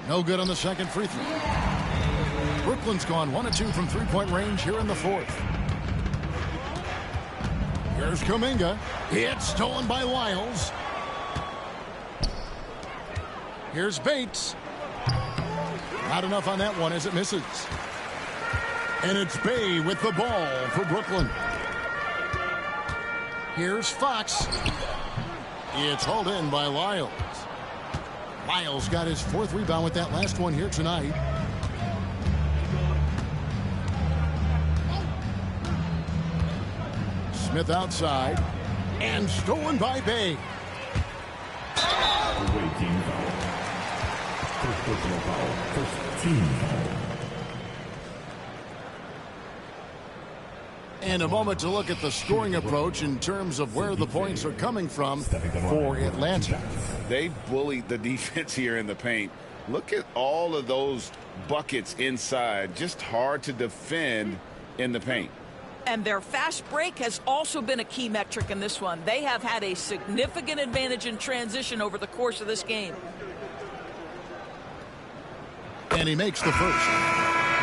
No good on the second free throw. Brooklyn's gone 1 of 2 from three-point range here in the fourth. Here's Kuminga. It's stolen by Lyles. Here's Bates. Not enough on that one as it misses. And it's Bay with the ball for Brooklyn. Here's Fox. It's hauled in by Lyles. Lyles got his fourth rebound with that last one here tonight. Smith outside. And stolen by Bay. Away team foul. First personal foul. First team foul. And a moment to look at the scoring approach in terms of where the points are coming from for Atlanta. They bullied the defense here in the paint. Look at all of those buckets inside. Just hard to defend in the paint. And their fast break has also been a key metric in this one. They have had a significant advantage in transition over the course of this game. And he makes the first.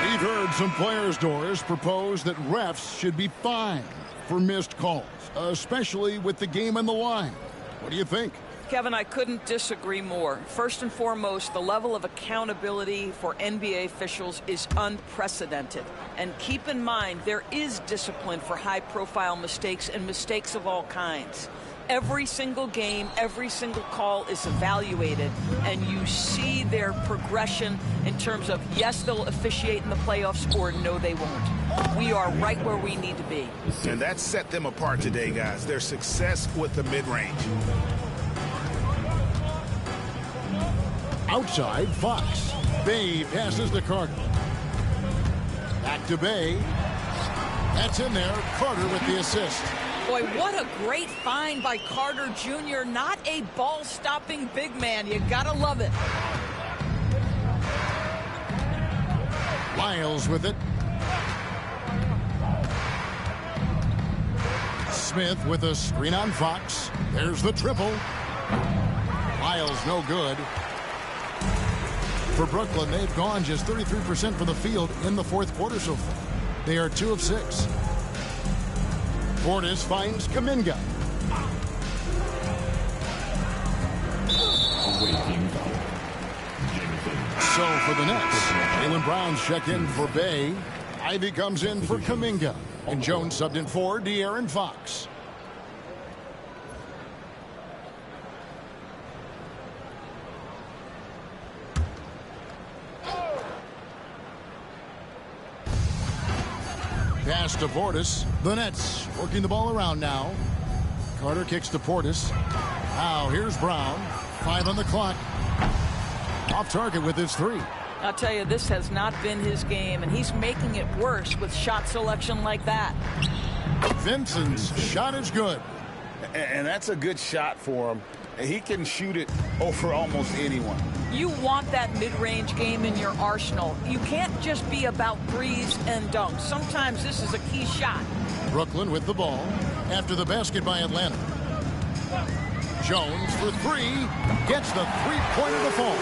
We've heard some players, Doris, propose that refs should be fined for missed calls, especially with the game on the line. What do you think? Kevin, I couldn't disagree more. First and foremost, the level of accountability for NBA officials is unprecedented. And keep in mind, there is discipline for high-profile mistakes and mistakes of all kinds. Every single game, every single call is evaluated, and you see their progression in terms of, yes, they'll officiate in the playoffs, or no, they won't. We are right where we need to be. And that set them apart today, guys. Their success with the mid-range. Outside, Fox. Bay passes to Carter. Back to Bay. That's in there. Carter with the assist. Boy, what a great find by Carter Jr. Not a ball-stopping big man. You gotta love it. Lyles with it. Smith with a screen on Fox. There's the triple. Lyles no good. For Brooklyn, they've gone just 33% from the field in the fourth quarter so far. They are 2 of 6. Portis finds Kuminga. So for the Nets, Jaylen Brown's checked in for Bay. Ivy comes in for Kuminga. And Jones subbed in for De'Aaron Fox. Pass to Portis. The Nets working the ball around now. Carter kicks to Portis. Now here's Brown. 5 on the clock. Off target with his 3. I'll tell you, this has not been his game, and he's making it worse with shot selection like that. Vincent's shot is good. And that's a good shot for him. He can shoot it over almost anyone. You want that mid-range game in your arsenal. You can't just be about threes and dunks. Sometimes this is a key shot. Brooklyn with the ball after the basket by Atlanta. Jones for 3. Gets the three-pointer to fall.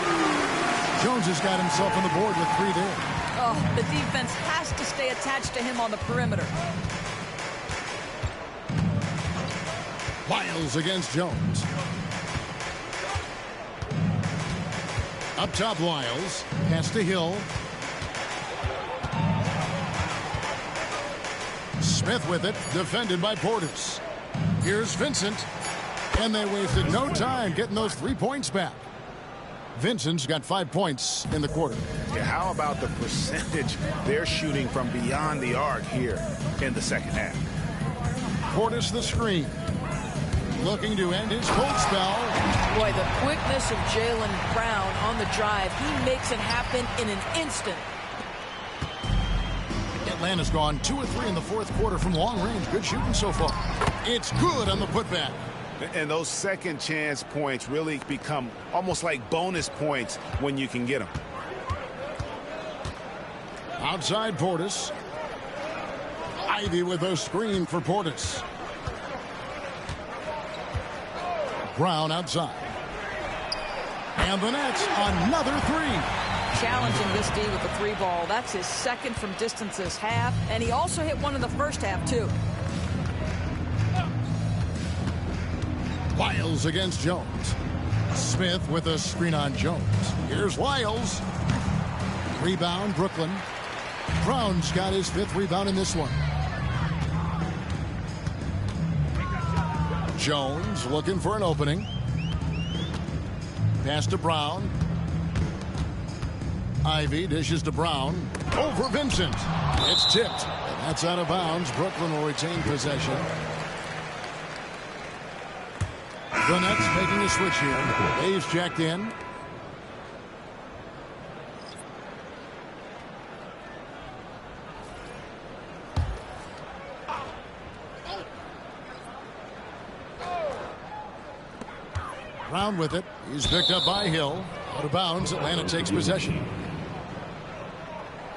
Jones has got himself on the board with 3 there. Oh, the defense has to stay attached to him on the perimeter. Lyles against Jones. Up top, Lyles. Pass to Hill. Smith with it. Defended by Portis. Here's Vincent. And they wasted no time getting those 3 points back. Vincent's got 5 points in the quarter. Yeah, how about the percentage they're shooting from beyond the arc here in the second half? Portis the screen. Looking to end his cold spell. Boy, the quickness of Jaylen Brown on the drive. He makes it happen in an instant. Atlanta's gone 2 of 3 in the fourth quarter from long range. Good shooting so far. It's good on the putback. And those second chance points really become almost like bonus points when you can get them. Outside Portis. Ivy with a screen for Portis. Brown outside. And the Nets, another 3. challenging this D with the 3-ball. That's his second from distance this half, and he also hit one in the first half, too. Wiles against Jones. Smith with a screen on Jones. Here's Wiles. Rebound, Brooklyn. Brown's got his 5th rebound in this one. Jones looking for an opening. Pass to Brown. Ivy dishes to Brown. Over Vincent. It's tipped. And that's out of bounds. Brooklyn will retain possession. The Nets making a switch here. Hayes checked in. Brown with it. He's picked up by Hill. Out of bounds. Atlanta takes possession.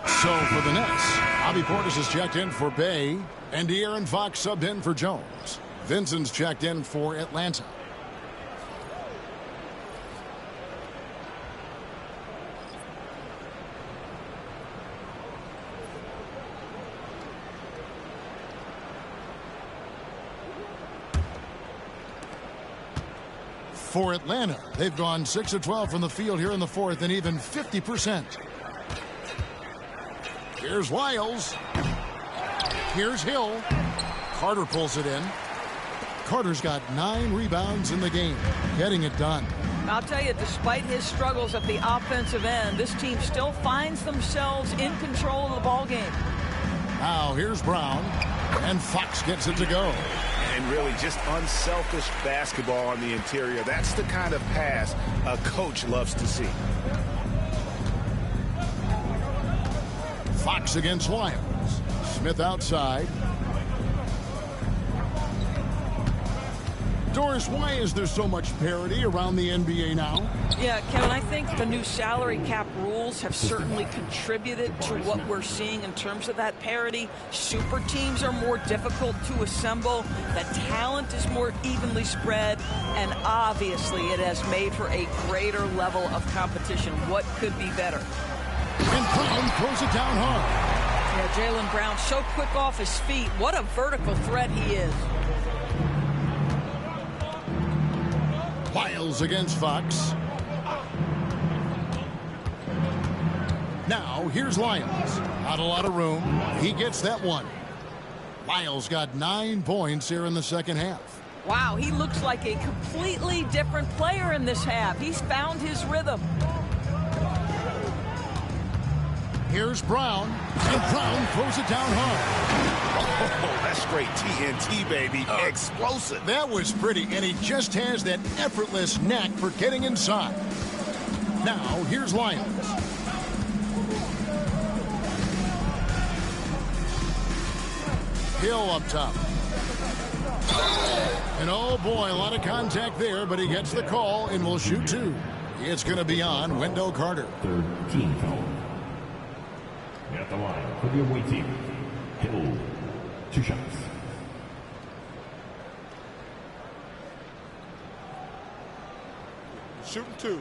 So for the Nets, Bobby Portis has checked in for Bay, and De'Aaron Fox subbed in for Jones. Vincent's checked in for Atlanta. For Atlanta, they've gone 6 of 12 from the field here in the 4th and even 50%. Here's Wiles. Here's Hill. Carter pulls it in. Carter's got 9 rebounds in the game, getting it done. I'll tell you, despite his struggles at the offensive end, this team still finds themselves in control of the ball game. Now here's Brown, and Fox gets it to go. And really just unselfish basketball on the interior. That's the kind of pass a coach loves to see. Fox against Wiles. Smith outside. Doris, why is there so much parity around the NBA now? Yeah, Kevin, I think the new salary cap rules have certainly contributed to what we're seeing in terms of that parity. Super teams are more difficult to assemble. The talent is more evenly spread. And obviously, it has made for a greater level of competition. What could be better? And Brown throws it down hard. Yeah, Jaylen Brown so quick off his feet. What a vertical threat he is. Wiles against Fox. Now here's Lyons. Not a lot of room. He gets that one. Lyles got 9 points here in the second half. Wow, he looks like a completely different player in this half. He's found his rhythm. Here's Brown, and Brown throws it down hard. Oh, that's straight TNT, baby. Explosive. That was pretty, and he just has that effortless knack for getting inside. Now, here's Lyons. Hill up top. And oh boy, a lot of contact there, but he gets the call and will shoot 2. It's going to be on Wendell Carter. Third team foul. At the line for the away team, Hill, 2 shots. Shooting 2.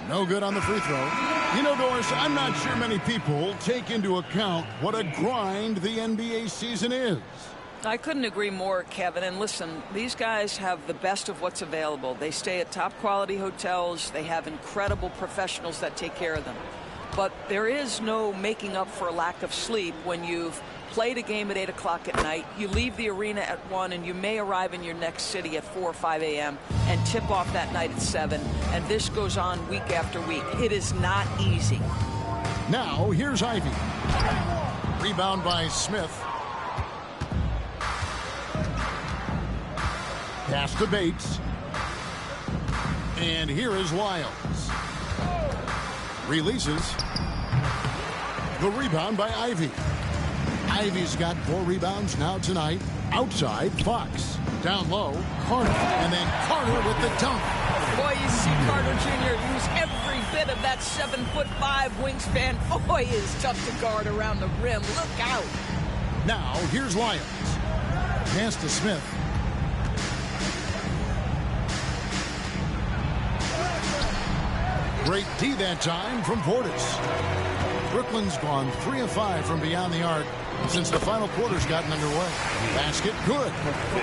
No good on the free throw. You know, Doris, I'm not sure many people take into account what a grind the NBA season is. I couldn't agree more, Kevin. And listen, these guys have the best of what's available. They stay at top quality hotels. They have incredible professionals that take care of them. But there is no making up for a lack of sleep when you've played a game at 8 o'clock at night. You leave the arena at 1, and you may arrive in your next city at 4 or 5 a.m. and tip off that night at 7. And this goes on week after week. It is not easy. Now, here's Ivy. Rebound by Smith. Pass to Bates. And here is Wiles. Releases. The rebound by Ivy. Ivy's got 4 rebounds now tonight. Outside, Fox. Down low, Carter. And then Carter with the dunk. Boy, you see Carter Jr. use every bit of that 7'5" wingspan. Boy, is tough to guard around the rim. Look out. Now, here's Lyons. Pass to Smith. Great D that time from Portis. Brooklyn's gone 3 of 5 from beyond the arc since the final quarter's gotten underway. Basket good.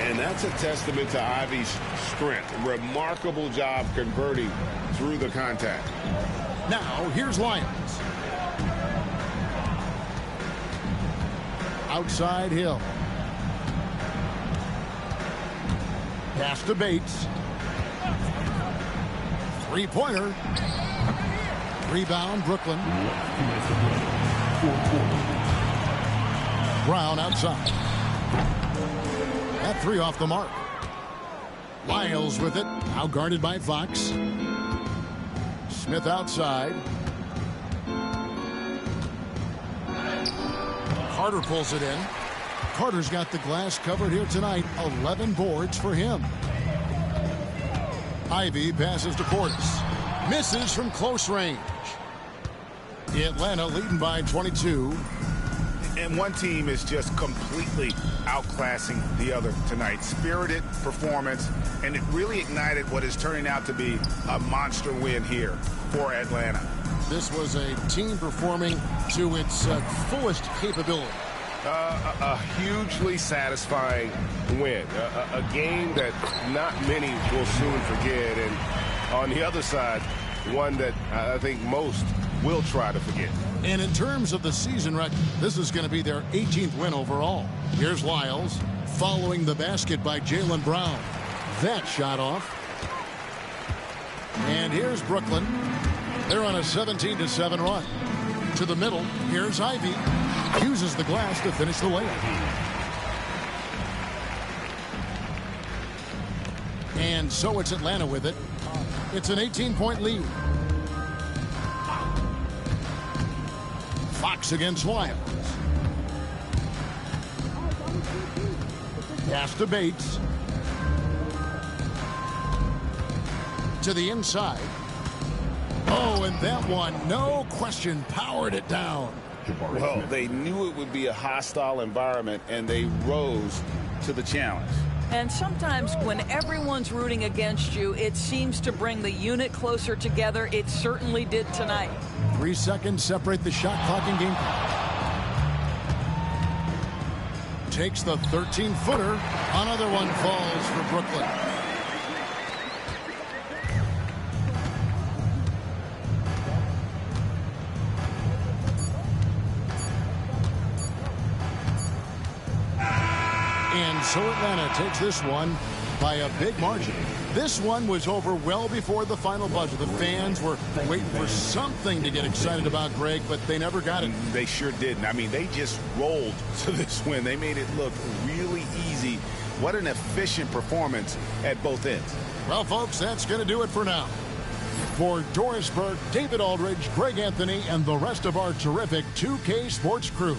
And that's a testament to Ivy's strength. Remarkable job converting through the contact. Now, here's Lyons. Outside Hill. Pass to Bates. Three-pointer. Rebound, Brooklyn. Brown outside. That three off the mark. Lyles with it. Now guarded by Fox. Smith outside. Carter pulls it in. Carter's got the glass covered here tonight. 11 boards for him. Ivy passes to Portis. Misses from close range. Atlanta leading by 22. And one team is just completely outclassing the other tonight. Spirited performance, and it really ignited what is turning out to be a monster win here for Atlanta. This was a team performing to its fullest capability. A hugely satisfying win. A game that not many will soon forget. And on the other side, one that I think most will try to forget. And in terms of the season record, this is going to be their 18th win overall. Here's Lyles following the basket by Jaylen Brown. That shot off. And here's Brooklyn. They're on a 17-7 run. To the middle, here's Ivy. Uses the glass to finish the layup. And so it's Atlanta with it. It's an 18-point lead. Fox against Lyles. Pass to Bates. To the inside. Oh, and that one, no question, powered it down. Well, they knew it would be a hostile environment, and they rose to the challenge. And sometimes when everyone's rooting against you, it seems to bring the unit closer together. It certainly did tonight. 3 seconds separate the shot clock and game clock. Takes the 13-footer. Another one falls for Brooklyn. And so Atlanta takes this one by a big margin. This one was over well before the final buzzer. The fans were waiting for something to get excited about, Greg, but they never got it. They sure didn't. I mean, they just rolled to this win. They made it look really easy. What an efficient performance at both ends. Well, folks, that's going to do it for now. For Doris Burke, David Aldridge, Greg Anthony, and the rest of our terrific 2K Sports crew,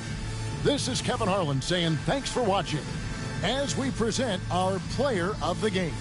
this is Kevin Harlan saying thanks for watching as we present our player of the game.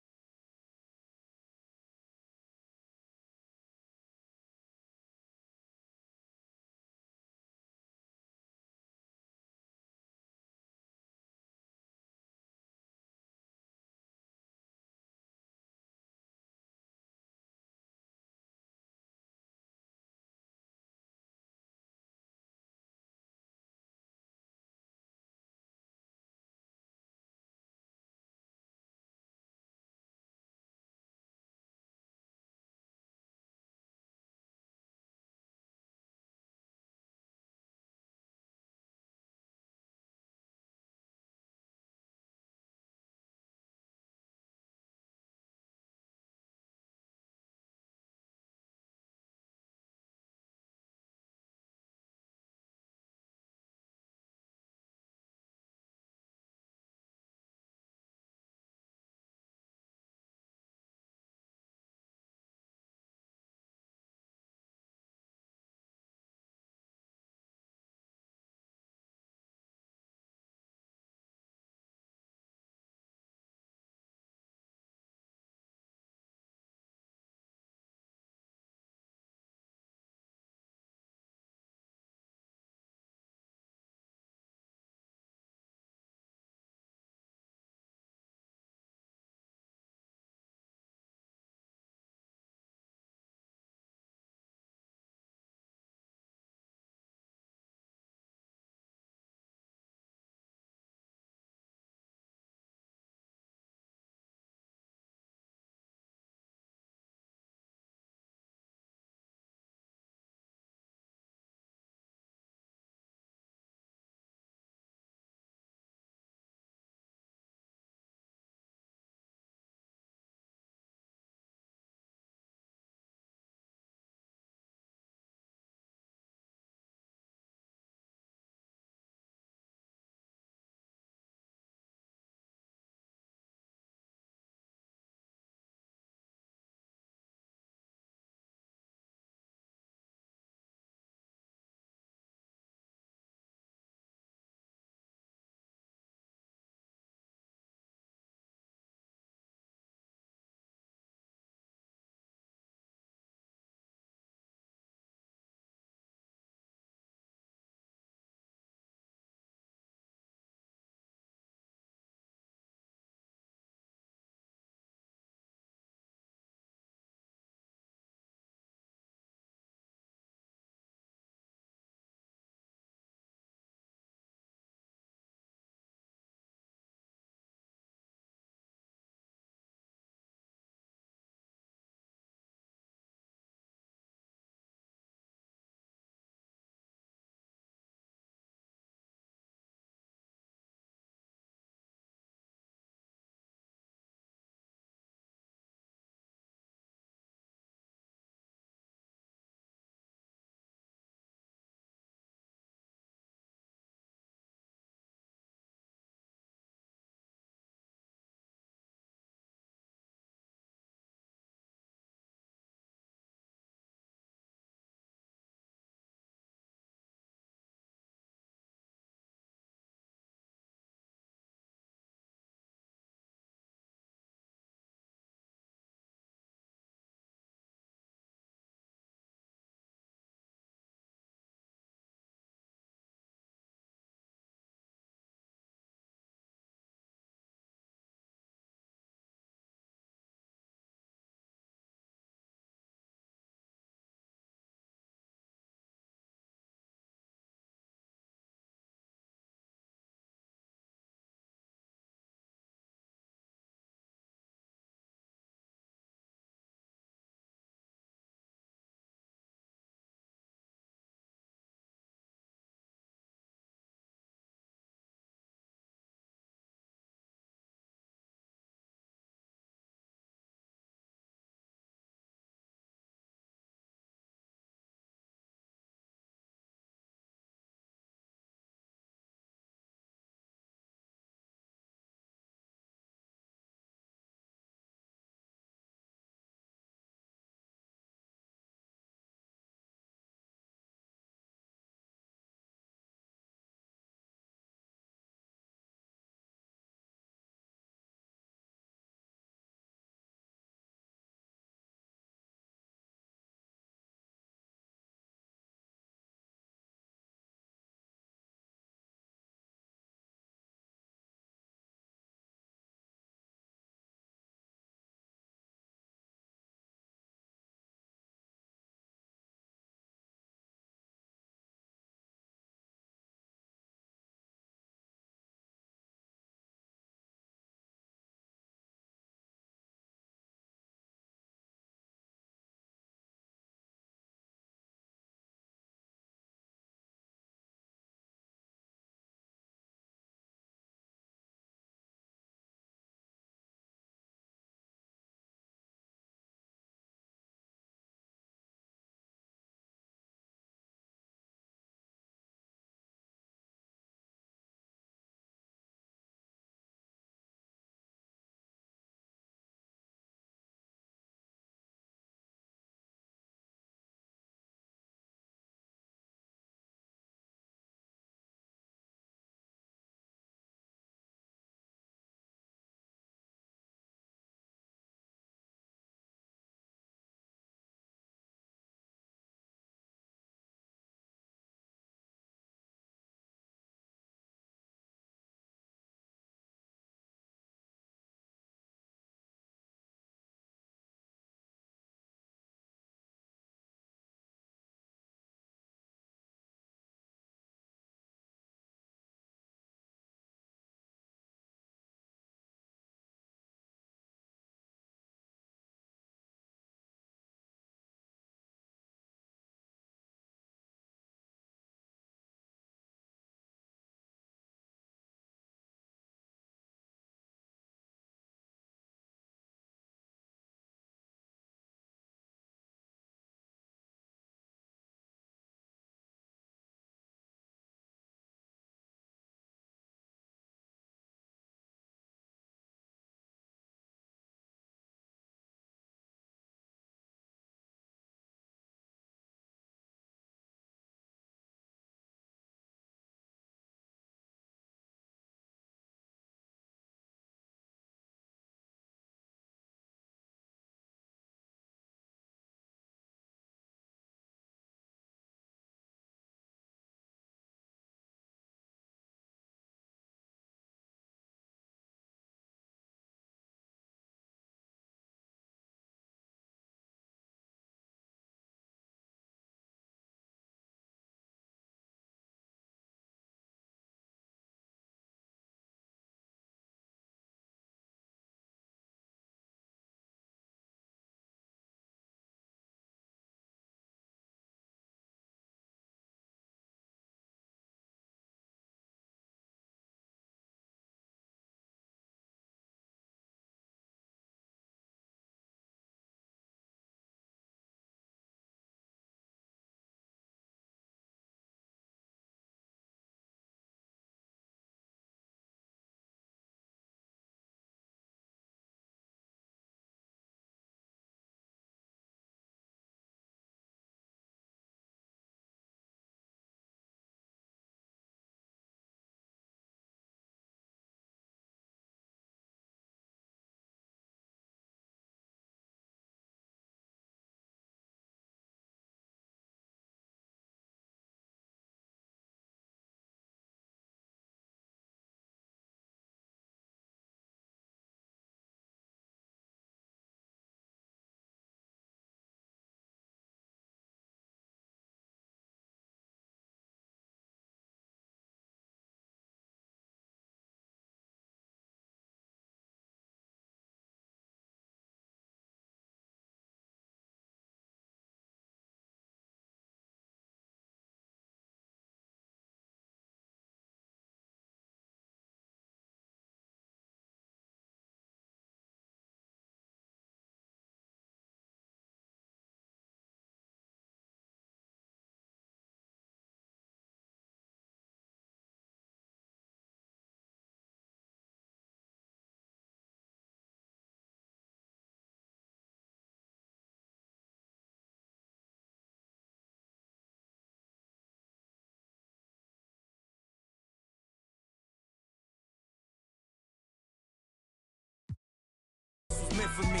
meant for me.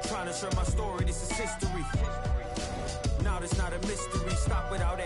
Trying to share my story, this is history. Now it's not a mystery. Stop without